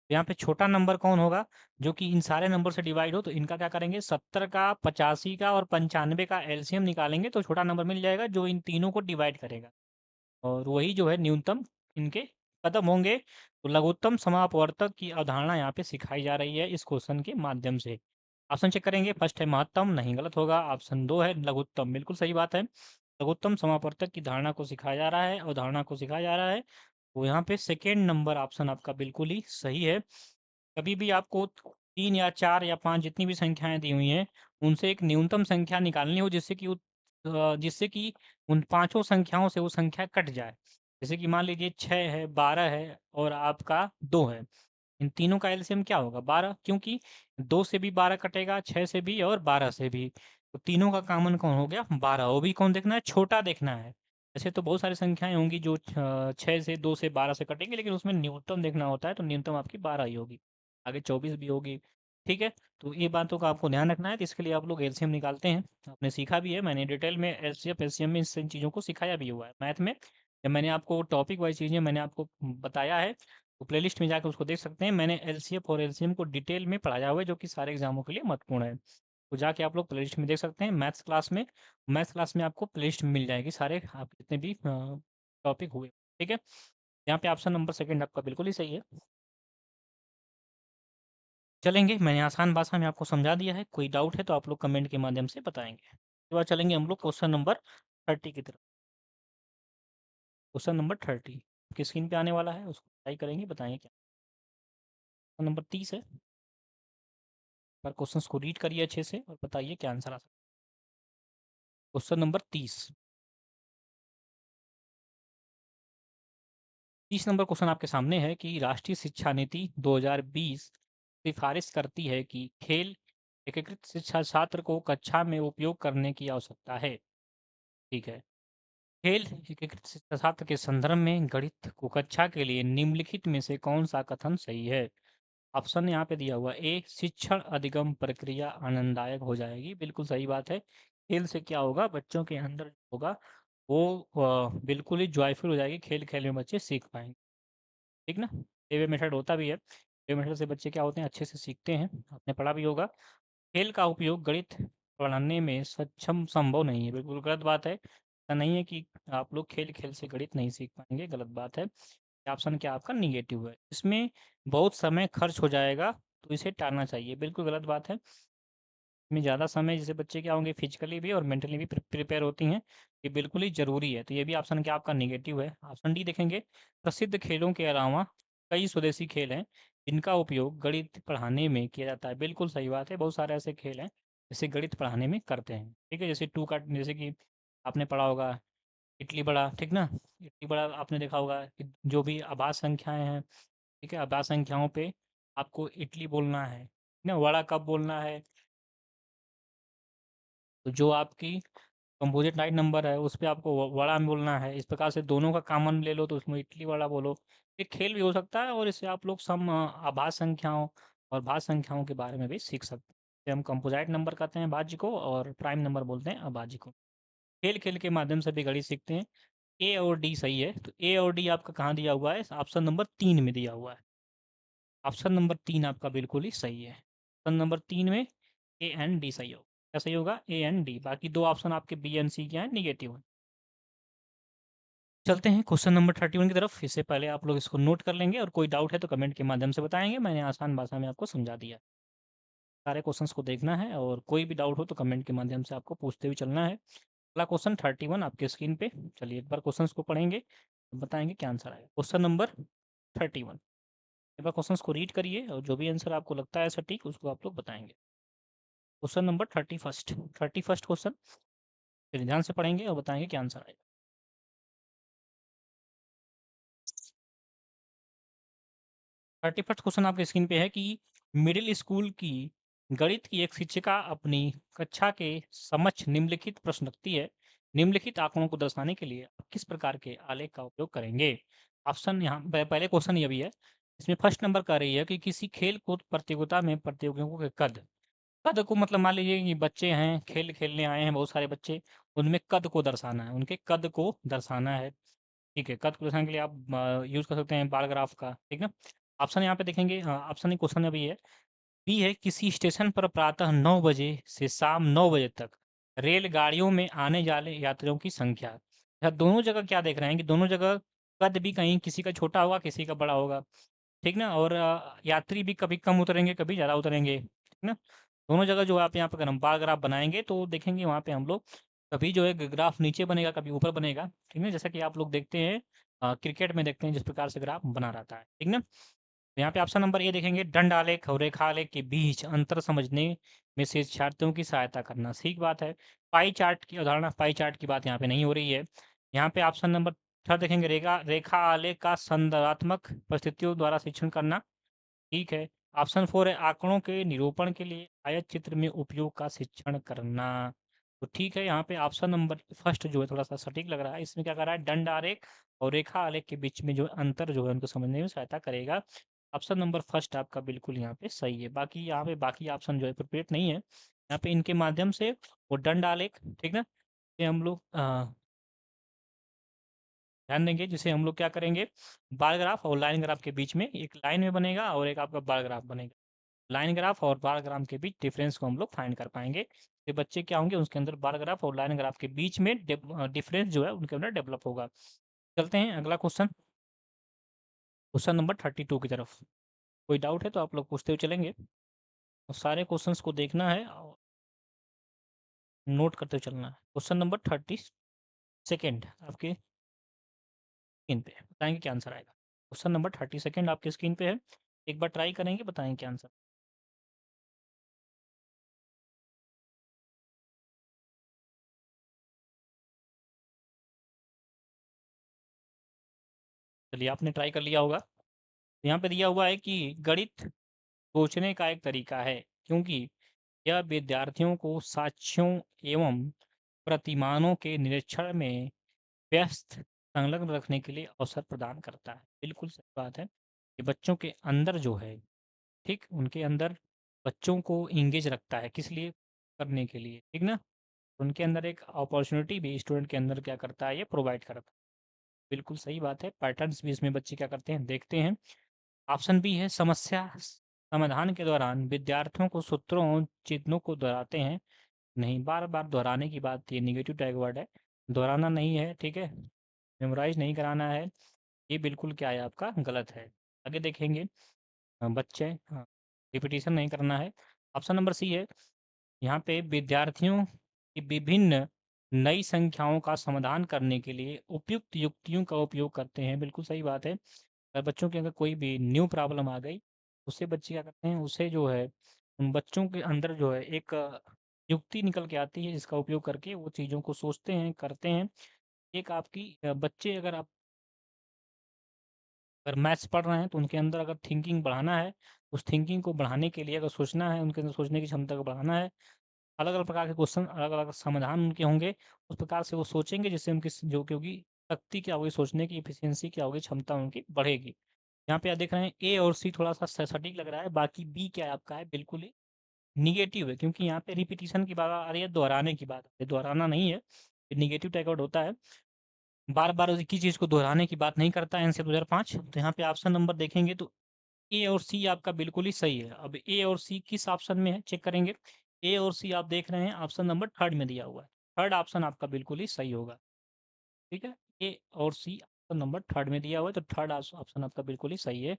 यहाँ पे छोटा नंबर कौन होगा जो कि इन सारे नंबर से डिवाइड हो, तो इनका क्या करेंगे, 70 का, 85 का और 95 का एलसीएम निकालेंगे तो छोटा नंबर मिल जाएगा जो इन तीनों को डिवाइड करेगा, और वही जो है न्यूनतम इनके कदम होंगे। तो लघुत्तम समापवर्तक की अवधारणा यहाँ पे सिखाई जा रही है इस क्वेश्चन के माध्यम से। ऑप्शन चेक करेंगे, फर्स्ट है महत्तम, नहीं गलत होगा। ऑप्शन 2 है लघुत्तम, बिल्कुल सही बात है। लघुत्तम समापवर्तक की धारणा को सिखाया जा रहा है, अवधारणा को सिखाया जा रहा है। तो यहाँ पे सेकेंड नंबर ऑप्शन आपका बिल्कुल ही सही है। कभी भी आपको 3 या 4 या 5 जितनी भी संख्याएँ दी हुई हैं, उनसे एक न्यूनतम संख्या निकालनी हो जिससे कि उन पाँचों संख्याओं से वो संख्या कट जाए। जैसे कि मान लीजिए 6 है, 12 है और आपका 2 है। इन तीनों का एलसीएम क्या होगा? 12, क्योंकि 2 से भी 12 कटेगा, 6 से भी और 12 से भी। तो तीनों का कॉमन कौन हो गया? 12। वो भी कौन देखना है? छोटा देखना है। ऐसे तो बहुत सारी संख्याएँ होंगी जो 6 से 2 से 12 से कटेंगी, लेकिन उसमें न्यूनतम देखना होता है, तो न्यूनतम आपकी 12 ही होगी। आगे 24 भी होगी, ठीक है? तो ये बातों का आपको ध्यान रखना है, तो इसके लिए आप लोग एलसीएम निकालते हैं। आपने सीखा भी है, मैंने डिटेल में एलसीएम, एलसीएम में इन चीज़ों को सिखाया भी हुआ है। मैथ में जब मैंने आपको टॉपिक वाइज़ चीज़ें मैंने आपको बताया है, तो प्लेलिस्ट में जाकर उसको देख सकते हैं। मैंने एलसीएम और एलसीएम को डिटेल में पढ़ाया हुआ है, जो कि सारे एग्ज़ामों के लिए महत्वपूर्ण है। तो जाके आप लोग प्लेलिस्ट में देख सकते हैं। मैथ्स क्लास में आपको प्लेलिस्ट मिल जाएगी, सारे आप जितने भी टॉपिक हुए, ठीक है? यहाँ पे ऑप्शन नंबर सेकंड आपका बिल्कुल ही सही है। चलेंगे, मैंने आसान भाषा में आपको समझा दिया है, कोई डाउट है तो आप लोग कमेंट के माध्यम से बताएँगे। उसके बाद चलेंगे हम लोग क्वेश्चन नंबर 30 की तरफ। क्वेश्चन नंबर 30 आपकी स्क्रीन पे आने वाला है, उसको ट्राई करेंगे, बताएँगे क्या। क्वेश्चन नंबर 30 है। पर क्वेश्चंस को रीड करिए अच्छे से और बताइए क्या आंसर आ सकता है। Question number 30। 30 नंबर क्वेश्चन आपके सामने है कि राष्ट्रीय शिक्षा नीति 2020 सिफारिश करती है कि खेल एकीकृत शिक्षा छात्र को कक्षा में उपयोग करने की आवश्यकता है। ठीक है। खेल एकीकृत शिक्षा छात्र के संदर्भ में गणित को कक्षा के लिए निम्नलिखित में से कौन सा कथन सही है? ऑप्शन यहाँ पे दिया हुआ ए, शिक्षण अधिगम प्रक्रिया आनंददायक हो जाएगी, बिल्कुल सही बात है। खेल से क्या होगा, बच्चों के अंदर होगा वो बिल्कुल ही जॉयफुल हो जाएगी, खेल खेल में बच्चे सीख पाएंगे, ठीक ना? ये वे मेथड होता भी है, ये मेथड से बच्चे क्या होते हैं, अच्छे से सीखते हैं, आपने पढ़ा भी होगा। खेल का उपयोग गणित पढ़ाने में सक्षम संभव नहीं है, बिल्कुल गलत बात है। ऐसा नहीं है कि आप लोग खेल खेल से गणित नहीं सीख पाएंगे, गलत बात है। ऑप्शन क्या आपका निगेटिव है, इसमें बहुत समय खर्च हो जाएगा, तो इसे टालना चाहिए, बिल्कुल गलत बात है। में ज़्यादा समय जैसे बच्चे क्या होंगे, फिजिकली भी और मेंटली भी प्रिपेयर होती हैं, ये बिल्कुल ही ज़रूरी है। तो ये भी ऑप्शन क्या आपका नेगेटिव है। ऑप्शन डी देखेंगे, प्रसिद्ध खेलों के अलावा कई स्वदेशी खेल हैं जिनका उपयोग गणित पढ़ाने में किया जाता है, बिल्कुल सही बात है। बहुत सारे ऐसे खेल हैं जैसे गणित पढ़ाने में करते हैं, ठीक है? जैसे टू का, जैसे कि आपने पढ़ा होगा इडली बड़ा, ठीक ना? इडली बड़ा आपने देखा होगा कि जो भी अभाज्य संख्याएं हैं, ठीक है, अभाज्य संख्याओं पे आपको इडली बोलना है ना, वड़ा कब बोलना है, तो जो आपकी कंपोजिट नाइट नंबर है उस पे आपको वड़ा बोलना है। इस प्रकार से दोनों का कॉमन ले लो तो उसमें इडली वड़ा बोलो। एक खेल भी हो सकता है और इससे आप लोग आभाज्य संख्याओं और भाज्य संख्याओं के बारे में भी सीख सकते हैं। इसे हम कंपोजिट नंबर कहते हैं भाज्य को, और प्राइम नंबर बोलते हैं अभाज्य को। खेल खेल के माध्यम से भी गणित सीखते हैं। ए और डी सही है, तो ए और डी आपका कहाँ दिया हुआ है, ऑप्शन नंबर 3 में दिया हुआ है। ऑप्शन नंबर 3 आपका बिल्कुल ही सही है। ऑप्शन नंबर 3 में ए एंड डी सही होगा। क्या सही होगा, ए एंड डी। बाकी दो ऑप्शन आपके बी एंड सी क्या है, निगेटिव है। चलते हैं क्वेश्चन नंबर 31 की तरफ। इससे पहले आप लोग इसको नोट कर लेंगे, और कोई डाउट है तो कमेंट के माध्यम से बताएंगे, मैंने आसान भाषा में आपको समझा दिया। सारे क्वेश्चंस को देखना है, और कोई भी डाउट हो तो कमेंट के माध्यम से आपको पूछते हुए चलना है। अगला क्वेश्चन 31 आपके स्क्रीन पे, चलिए एक बार क्वेश्चंस को पढ़ेंगे, बताएंगे क्या आंसर आएगा। क्वेश्चन नंबर 31, एक बार क्वेश्चंस को रीड करिए, और जो भी आंसर आपको लगता है सटीक उसको आप लोग बताएंगे। क्वेश्चन नंबर 31 क्वेश्चन, फिर ध्यान से पढ़ेंगे और बताएंगे क्या आंसर आएगा। 31 क्वेश्चन आपके स्क्रीन पे है कि मिडिल स्कूल की गणित की एक शिक्षिका अपनी कक्षा के समक्ष निम्नलिखित प्रश्न रखती है। निम्नलिखित आंकड़ों को दर्शाने के लिए आप किस प्रकार के आलेख का उपयोग करेंगे? ऑप्शन यहाँ पहले क्वेश्चन ये भी है, इसमें फर्स्ट नंबर कर रही है कि किसी खेल कूद प्रतियोगिता में प्रतियोगियों के कद, कद को मतलब मान लीजिए कि बच्चे हैं, खेल खेलने आए हैं बहुत सारे बच्चे, उनमें कद को दर्शाना है, उनके कद को दर्शाना है। ठीक है, कद को दर्शाने के लिए आप यूज़ कर सकते हैं बार ग्राफ का, ठीक ना? ऑप्शन यहाँ पे देखेंगे, ऑप्शन ही क्वेश्चन अभी है, बी है किसी स्टेशन पर प्रातः 9 बजे से शाम 9 बजे तक रेलगाड़ियों में आने जाने यात्रियों की संख्या। यहाँ दोनों जगह क्या देख रहे हैं कि दोनों जगह कद भी कहीं किसी का छोटा होगा, किसी का बड़ा होगा, ठीक ना? और यात्री भी कभी कम उतरेंगे, कभी ज़्यादा उतरेंगे, ठीक ना? दोनों जगह जो आप यहाँ पे अगर हम बार ग्राफ बनाएंगे तो देखेंगे वहाँ पे हम लोग कभी जो है ग्राफ नीचे बनेगा, कभी ऊपर बनेगा, ठीक ना? जैसा कि आप लोग देखते हैं क्रिकेट में देखते हैं जिस प्रकार से ग्राफ बना रहता है, ठीक ना? तो यहाँ पे ऑप्शन नंबर ए देखेंगे, दंड आलेख और रेखा आलेख के बीच अंतर समझने में शिक्षार्थियों की सहायता करना, ठीक बात है। पाई चार्ट की अवधारणा, पाई चार्ट की बात यहाँ पे नहीं हो रही है। यहाँ पे ऑप्शन नंबर थर्ड देखेंगे, रेखा रेखा आलेख का संदर्भात्मक परिस्थितियों द्वारा शिक्षण करना, ठीक है। ऑप्शन 4 है आंकड़ों के निरूपण के लिए आयत चित्र में उपयोग का शिक्षण करना। तो ठीक है, यहाँ पे ऑप्शन नंबर फर्स्ट जो है थोड़ा-सा सटीक लग रहा है। इसमें क्या कर रहा है, दंड आरेख और रेखा आलेख के बीच में जो अंतर जो है उनको समझने में सहायता करेगा। ऑप्शन नंबर फर्स्ट आपका बिल्कुल यहाँ पे सही है। बाकी यहाँ पे बाकी ऑप्शन जो है एप्रोप्रिएट नहीं है। यहाँ पे इनके माध्यम से वो दंड आलेख, ठीक ना? ये हम लोग ध्यान देंगे, जिसे हम लोग क्या करेंगे, बार ग्राफ और लाइन ग्राफ के बीच में एक लाइन में बनेगा और एक आपका बार ग्राफ बनेगा। लाइन ग्राफ और बार ग्राफ के बीच डिफरेंस को हम लोग फाइंड कर पाएंगे। तो बच्चे क्या होंगे, उसके अंदर बार ग्राफ और लाइन ग्राफ के बीच में डिफरेंस जो है उनके अंदर डेवलप होगा। चलते हैं अगला क्वेश्चन, क्वेश्चन नंबर 32 की तरफ। कोई डाउट है तो आप लोग पूछते हुए चलेंगे और सारे क्वेश्चंस को देखना है और नोट करते हुए चलना है। क्वेश्चन नंबर 32 आपके स्क्रीन पे बताएंगे क्या आंसर आएगा। क्वेश्चन नंबर 32 आपके स्क्रीन पे है, एक बार ट्राई करेंगे, बताएंगे क्या आंसर। चलिए, आपने ट्राई कर लिया होगा। यहाँ पे दिया हुआ है कि गणित सोचने का एक तरीका है, क्योंकि यह विद्यार्थियों को साक्ष्यों एवं प्रतिमानों के निरीक्षण में व्यस्त संलग्न रखने के लिए अवसर प्रदान करता है। बिल्कुल सही बात है कि बच्चों के अंदर जो है, ठीक, उनके अंदर बच्चों को इंगेज रखता है, किस लिए, करने के लिए, ठीक ना? उनके अंदर एक अपॉर्चुनिटी भी स्टूडेंट के अंदर क्या करता है, ये प्रोवाइड करता है। बिल्कुल सही बात है, पैटर्न्स भी इसमें बच्चे क्या करते हैं, देखते हैं। ऑप्शन बी है, समस्या समाधान के दौरान विद्यार्थियों को सूत्रों और चिन्हों को दोहराते हैं। नहीं, बार बार दोहराने की बात, ये निगेटिव टैग वर्ड है, दोहराना नहीं है, ठीक है, मेमोराइज नहीं कराना है, ये बिल्कुल क्या है आपका गलत है। आगे देखेंगे, बच्चे, हाँ, रिपीटिशन नहीं करना है। ऑप्शन नंबर सी है, यहाँ पे विद्यार्थियों की विभिन्न नई संख्याओं का समाधान करने के लिए उपयुक्त युक्तियों का उपयोग करते हैं। बिल्कुल सही बात है। अगर बच्चों के अगर कोई भी न्यू प्रॉब्लम आ गई, उससे बच्चे क्या करते हैं, उसे जो है उन बच्चों के अंदर जो है एक युक्ति निकल के आती है, जिसका उपयोग करके वो चीज़ों को सोचते हैं, करते हैं। एक आपकी बच्चे अगर मैथ्स पढ़ रहे हैं तो उनके अंदर अगर थिंकिंग बढ़ाना है, उस थिंकिंग को बढ़ाने के लिए अगर सोचना है, उनके अंदर सोचने की क्षमता को बढ़ाना है, अलग-अलग प्रकार के क्वेश्चन, अलग-अलग समाधान उनके होंगे, उस प्रकार से वो सोचेंगे, जिससे उनकी जो क्योंकि शक्ति क्या होगी, सोचने की एफिशिएंसी क्या होगी, क्षमता उनकी बढ़ेगी। यहाँ पे आप देख रहे हैं ए और सी थोड़ा-सा सटीक लग रहा है, बाकी बी क्या है आपका है, बिल्कुल ही नेगेटिव है, क्योंकि यहाँ पे रिपीटिशन की बात आ रही है, दोहराने की बात आ रही है, दोहराना नहीं है, ये नेगेटिव टैग आउट होता है। बार-बार एक ही चीज़ को दोहराने की बात नहीं करता है एनसीईआरटी 2005। तो यहाँ पे ऑप्शन नंबर देखेंगे तो ए और सी आपका बिल्कुल ही सही है। अब ए और सी किस ऑप्शन में है, चेक करेंगे। ए और सी आप देख रहे हैं ऑप्शन नंबर थर्ड में दिया हुआ है। थर्ड ऑप्शन आपका बिल्कुल ही सही होगा, ठीक है? ए और सी ऑप्शन नंबर थर्ड में दिया हुआ है, तो थर्ड ऑप्शन आपका बिल्कुल ही सही है,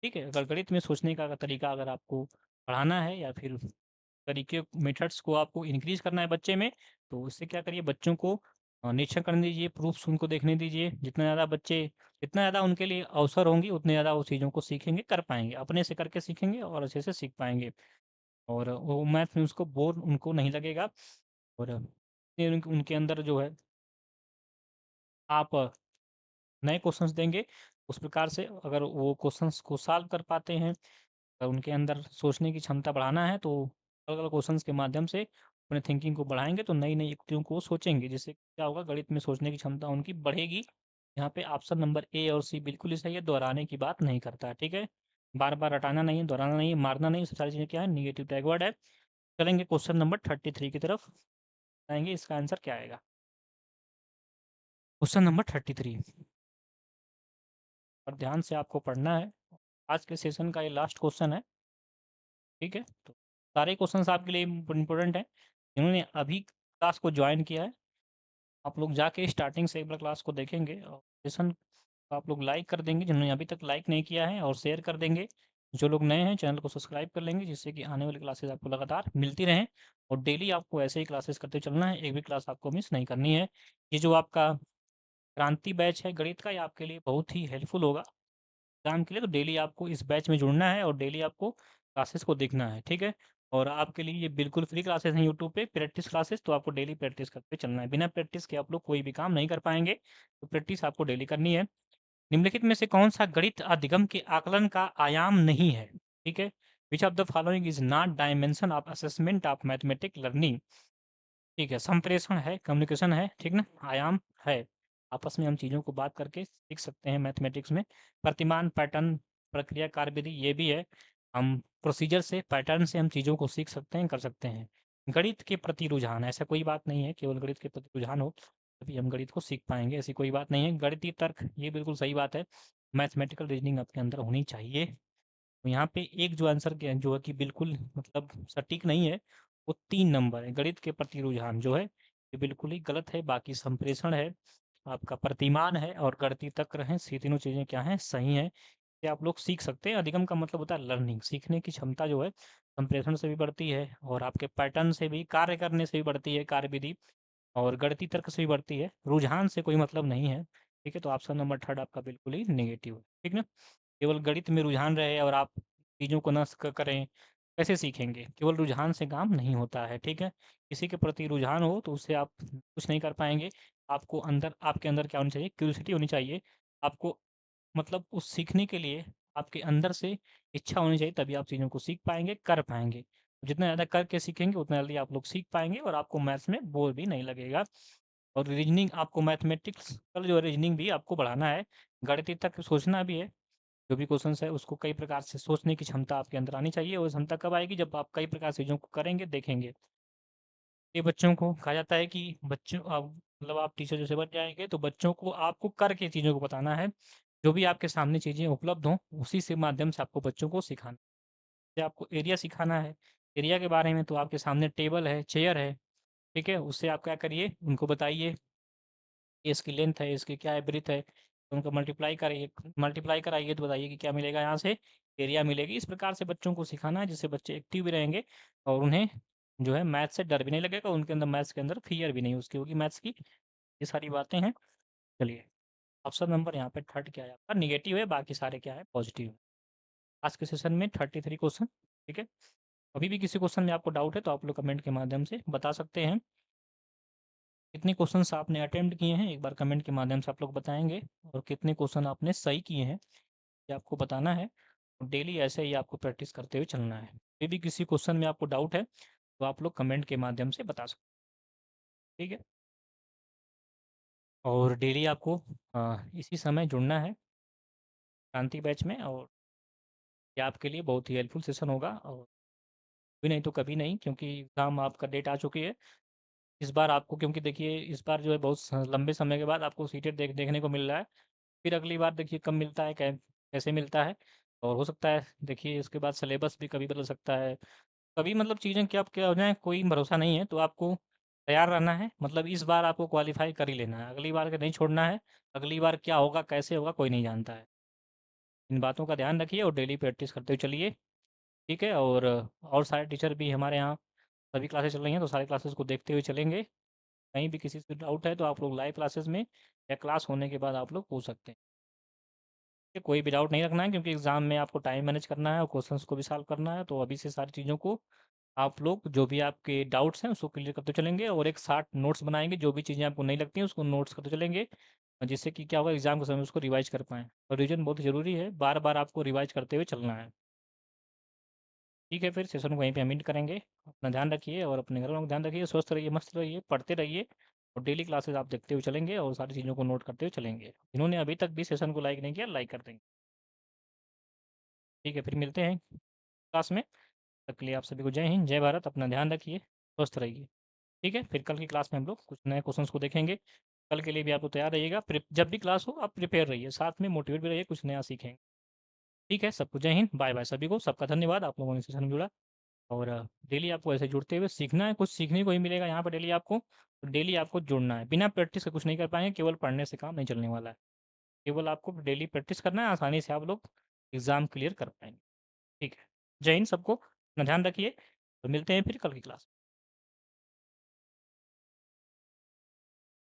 ठीक है? अगर गणित में सोचने का अगर तरीका अगर आपको बढ़ाना है या फिर तरीके मेथड्स को आपको इंक्रीज़ करना है बच्चे में, तो उससे क्या करिए, बच्चों को निरीक्षण करने दीजिए, प्रूफ्स उनको देखने दीजिए। जितना ज़्यादा उनके लिए अवसर होंगे, उतने ज़्यादा वो चीज़ों को सीखेंगे, कर पाएँगे। अपने से करके सीखेंगे और अच्छे से सीख पाएँगे और वो मैथ में उसको बोर उनको नहीं लगेगा और फिर उनके अंदर जो है आप नए क्वेश्चंस देंगे, उस प्रकार से अगर वो क्वेश्चंस को सॉल्व कर पाते हैं, अगर उनके अंदर सोचने की क्षमता बढ़ाना है, तो अलग-अलग क्वेश्चंस के माध्यम से अपने थिंकिंग को बढ़ाएँगे, तो नई-नई युक्तियों को सोचेंगे, जिससे क्या होगा, गणित में सोचने की क्षमता उनकी बढ़ेगी। यहाँ पे ऑप्शन नंबर ए और सी बिल्कुल ही सही है, दोहराने की बात नहीं करता है, ठीक है? बार-बार रटाना नहीं है, दोहराना नहीं है, मारना नहीं है, ये सारी चीज़ें क्या है, नेगेटिव टैग वर्ड है। चलेंगे क्वेश्चन नंबर 33 की तरफ, बताएँगे इसका आंसर क्या आएगा। क्वेश्चन नंबर 33 और ध्यान से आपको पढ़ना है। आज के सेशन का ये लास्ट क्वेश्चन है, ठीक है? तो सारे क्वेश्चंस आपके लिए इम्पोर्टेंट हैं। जिन्होंने अभी क्लास को जॉइन किया है, आप लोग जाके स्टार्टिंग से एक बार क्लास को देखेंगे और सेशन को आप लोग लाइक कर देंगे, जिन्होंने अभी तक लाइक नहीं किया है, और शेयर कर देंगे। जो लोग नए हैं, चैनल को सब्सक्राइब कर लेंगे, जिससे कि आने वाली क्लासेस आपको लगातार मिलती रहें और डेली आपको ऐसे ही क्लासेस करते चलना है, एक भी क्लास आपको मिस नहीं करनी है। ये जो आपका क्रांति बैच है गणित का, ये आपके लिए बहुत ही हेल्पफुल होगा एग्ज़ाम के लिए, तो डेली आपको इस बैच में जुड़ना है और डेली आपको क्लासेस को देखना है, ठीक है? और आपके लिए ये बिल्कुल फ्री क्लासेस हैं यूट्यूब पे, प्रैक्टिस क्लासेस, तो आपको डेली प्रैक्टिस करते चलना है। बिना प्रैक्टिस के आप लोग कोई भी काम नहीं कर पाएँगे, तो प्रैक्टिस आपको डेली करनी है। निम्नलिखित में से कौन-सा गणित अधिगम के आकलन का आयाम नहीं है? ठीक है? Which of the following is not dimension of assessment of mathematic learning? ठीक है, संप्रेषण है, कम्युनिकेशन है, ठीक ना? आयाम है। आपस में हम चीज़ों को बात करके सीख सकते हैं मैथमेटिक्स में। प्रतिमान, पैटर्न, प्रक्रिया, कार्यविधि ये भी है। हम प्रोसीजर से, पैटर्न से हम चीज़ों को सीख सकते हैं, कर सकते हैं। गणित के प्रति रुझान, ऐसा कोई बात नहीं है केवल गणित के प्रति रुझान हो, तभी हम गणित को सीख पाएँगे, ऐसी कोई बात नहीं है। गणितीय तर्क, ये बिल्कुल सही बात है। मैथमेटिकल रीज़निंग आपके अंदर होनी चाहिए। यहाँ पे एक जो आंसर के जो है कि बिल्कुल मतलब सटीक नहीं है, वो 3 नंबर है। गणित के प्रति रुझान जो है, ये बिल्कुल ही गलत है। बाकी संप्रेषण है, आपका प्रतिमान है और गणितीय तर्क हैं, ये तीनों चीज़ें क्या हैं? सही हैं। ये आप लोग सीख सकते हैं। अधिगम का मतलब होता है लर्निंग, सीखने की क्षमता जो है संप्रेषण से भी बढ़ती है और आपके पैटर्न से भी, कार्य करने से भी बढ़ती है, कार्यविधि और गणितीय तर्क से भी बढ़ती है। रुझान से कोई मतलब नहीं है, ठीक है? तो ऑप्शन नंबर थर्ड आपका बिल्कुल ही नेगेटिव है, ठीक ना? केवल गणित में रुझान रहे और आप चीज़ों को नष्ट करें, कैसे सीखेंगे? केवल रुझान से काम नहीं होता है, ठीक है? किसी के प्रति रुझान हो तो उससे आप कुछ नहीं कर पाएँगे। आपको अंदर आपके अंदर क्या होनी चाहिए? क्यूरियोसिटी होनी चाहिए। आपको मतलब उस सीखने के लिए आपके अंदर से इच्छा होनी चाहिए, तभी आप चीज़ों को सीख पाएँगे, कर पाएँगे। जितना ज़्यादा करके सीखेंगे उतना जल्दी आप लोग सीख पाएँगे और आपको मैथ्स में बोर भी नहीं लगेगा। और रीज़निंग आपको मैथमेटिक्स कल जो है रीज़निंग भी आपको बढ़ाना है, गणित तक सोचना भी है। जो भी क्वेश्चन्स है उसको कई प्रकार से सोचने की क्षमता आपके अंदर आनी चाहिए और क्षमता कब आएगी? जब आप कई प्रकार से चीज़ों को करेंगे, देखेंगे। ये बच्चों को कहा जाता है कि बच्चों मतलब आप टीचर जैसे बन जाएँगे तो बच्चों को आपको करके चीज़ों को बताना है। जो भी आपके सामने चीज़ें उपलब्ध हों, उसी से माध्यम से आपको बच्चों को सिखाना है। जैसे आपको एरिया सिखाना है, एरिया के बारे में तो आपके सामने टेबल है, चेयर है, ठीक है? उससे आप क्या करिए, उनको बताइए, ये इसकी लेंथ है, इसकी क्या है, ब्रेड्थ है, तो उनको मल्टीप्लाई कराइए तो बताइए कि क्या मिलेगा यहाँ से, एरिया मिलेगी। इस प्रकार से बच्चों को सिखाना है जिससे बच्चे एक्टिव भी रहेंगे और उन्हें जो है मैथ्स से डर भी नहीं लगेगा, उनके अंदर मैथ्स के अंदर फ़ियर भी नहीं उसकी होगी मैथ्स की। ये सारी बातें हैं। चलिए, ऑप्शन नंबर यहाँ पे थर्ड क्या है आपका? नेगेटिव है, बाकी सारे क्या है? पॉज़िटिव है। आज के सेशन में 33 क्वेश्चन, ठीक है? अभी भी किसी क्वेश्चन में आपको डाउट है तो आप लोग कमेंट के माध्यम से बता सकते हैं। कितने क्वेश्चंस आपने अटेम्प्ट किए हैं, एक बार कमेंट के माध्यम से आप लोग बताएँगे और कितने क्वेश्चन आपने सही किए हैं, ये आपको बताना है। डेली ऐसे ही आपको प्रैक्टिस करते हुए चलना है। फिर भी किसी क्वेश्चन में आपको डाउट है, तो आप लोग कमेंट के माध्यम से बता सकते हैं, ठीक है? और डेली आपको इसी समय जुड़ना है क्रांति बैच में और ये आपके लिए बहुत ही हेल्पफुल सेशन होगा और कभी नहीं तो कभी नहीं क्योंकि एग्ज़ाम आपका डेट आ चुकी है। इस बार आपको क्योंकि देखिए इस बार जो है बहुत लंबे समय के बाद आपको सीटेट देखने को मिल रहा है। फिर अगली बार देखिए कब मिलता है, कैसे मिलता है और हो सकता है देखिए इसके बाद सिलेबस भी कभी बदल सकता है। कभी मतलब चीज़ें क्या हो जाएँ कोई भरोसा नहीं है, तो आपको तैयार रहना है। मतलब इस बार आपको क्वालीफ़ाई कर ही लेना है, अगली बार का नहीं छोड़ना है। अगली बार क्या होगा, कैसे होगा कोई नहीं जानता है। इन बातों का ध्यान रखिए और डेली प्रैक्टिस करते हुए चलिए, ठीक है? और सारे टीचर भी हमारे यहाँ सभी क्लासेस चल रही हैं, तो सारी क्लासेस को देखते हुए चलेंगे। कहीं भी किसी से डाउट है तो आप लोग लाइव क्लासेस में या क्लास होने के बाद आप लोग पूछ सकते हैं। कि कोई भी डाउट नहीं रखना है क्योंकि एग्ज़ाम में आपको टाइम मैनेज करना है और क्वेश्चंस को भी सॉल्व करना है, तो अभी से सारी चीज़ों को आप लोग जो भी आपके डाउट्स हैं उसको क्लियर करते चलेंगे और एक साथ नोट्स बनाएँगे, जो भी चीज़ें आपको नहीं लगती हैं उसको नोट्स करते चलेंगे। जिससे कि क्या होगा एग्ज़ाम के समय उसको रिवाइज़ कर पाएँ और रिवीजन बहुत ज़रूरी है, बार-बार आपको रिवाइज़ करते हुए चलना है। ठीक है, फिर सेशन को वहीं पे हम एंड करेंगे। अपना ध्यान रखिए और अपने घर वालों का ध्यान रखिए, स्वस्थ रहिए, मस्त रहिए, पढ़ते रहिए और डेली क्लासेस आप देखते हुए चलेंगे और सारी चीज़ों को नोट करते हुए चलेंगे। जिन्होंने अभी तक भी सेशन को लाइक नहीं किया, लाइक कर देंगे। ठीक है, फिर मिलते हैं क्लास में। तब तक के लिए आप सभी को जय हिंद, जय भारत, अपना ध्यान रखिए, स्वस्थ रहिए। ठीक है, फिर कल की क्लास में हम लोग कुछ नए क्वेश्चंस को देखेंगे। कल के लिए भी आप लोग तैयार रहिएगा, जब भी क्लास हो आप प्रिपेयर रहिए, साथ में मोटिवेट भी रहिए, कुछ नया सीखेंगे। ठीक है, सबको जय हिंद, बाय बाय सभी को, सबका धन्यवाद आप लोगों ने सेशन में जुड़ा और डेली आपको ऐसे जुड़ते हुए सीखना है, कुछ सीखने को ही मिलेगा यहाँ पर डेली आपको, तो डेली आपको जुड़ना है। बिना प्रैक्टिस के कुछ नहीं कर पाएँगे, केवल पढ़ने से काम नहीं चलने वाला है। केवल आपको डेली प्रैक्टिस करना है, आसानी से आप लोग एग्ज़ाम क्लियर कर पाएँगे। ठीक है, जय हिंद सबको, अपना ध्यान रखिए, तो मिलते हैं फिर कल की क्लास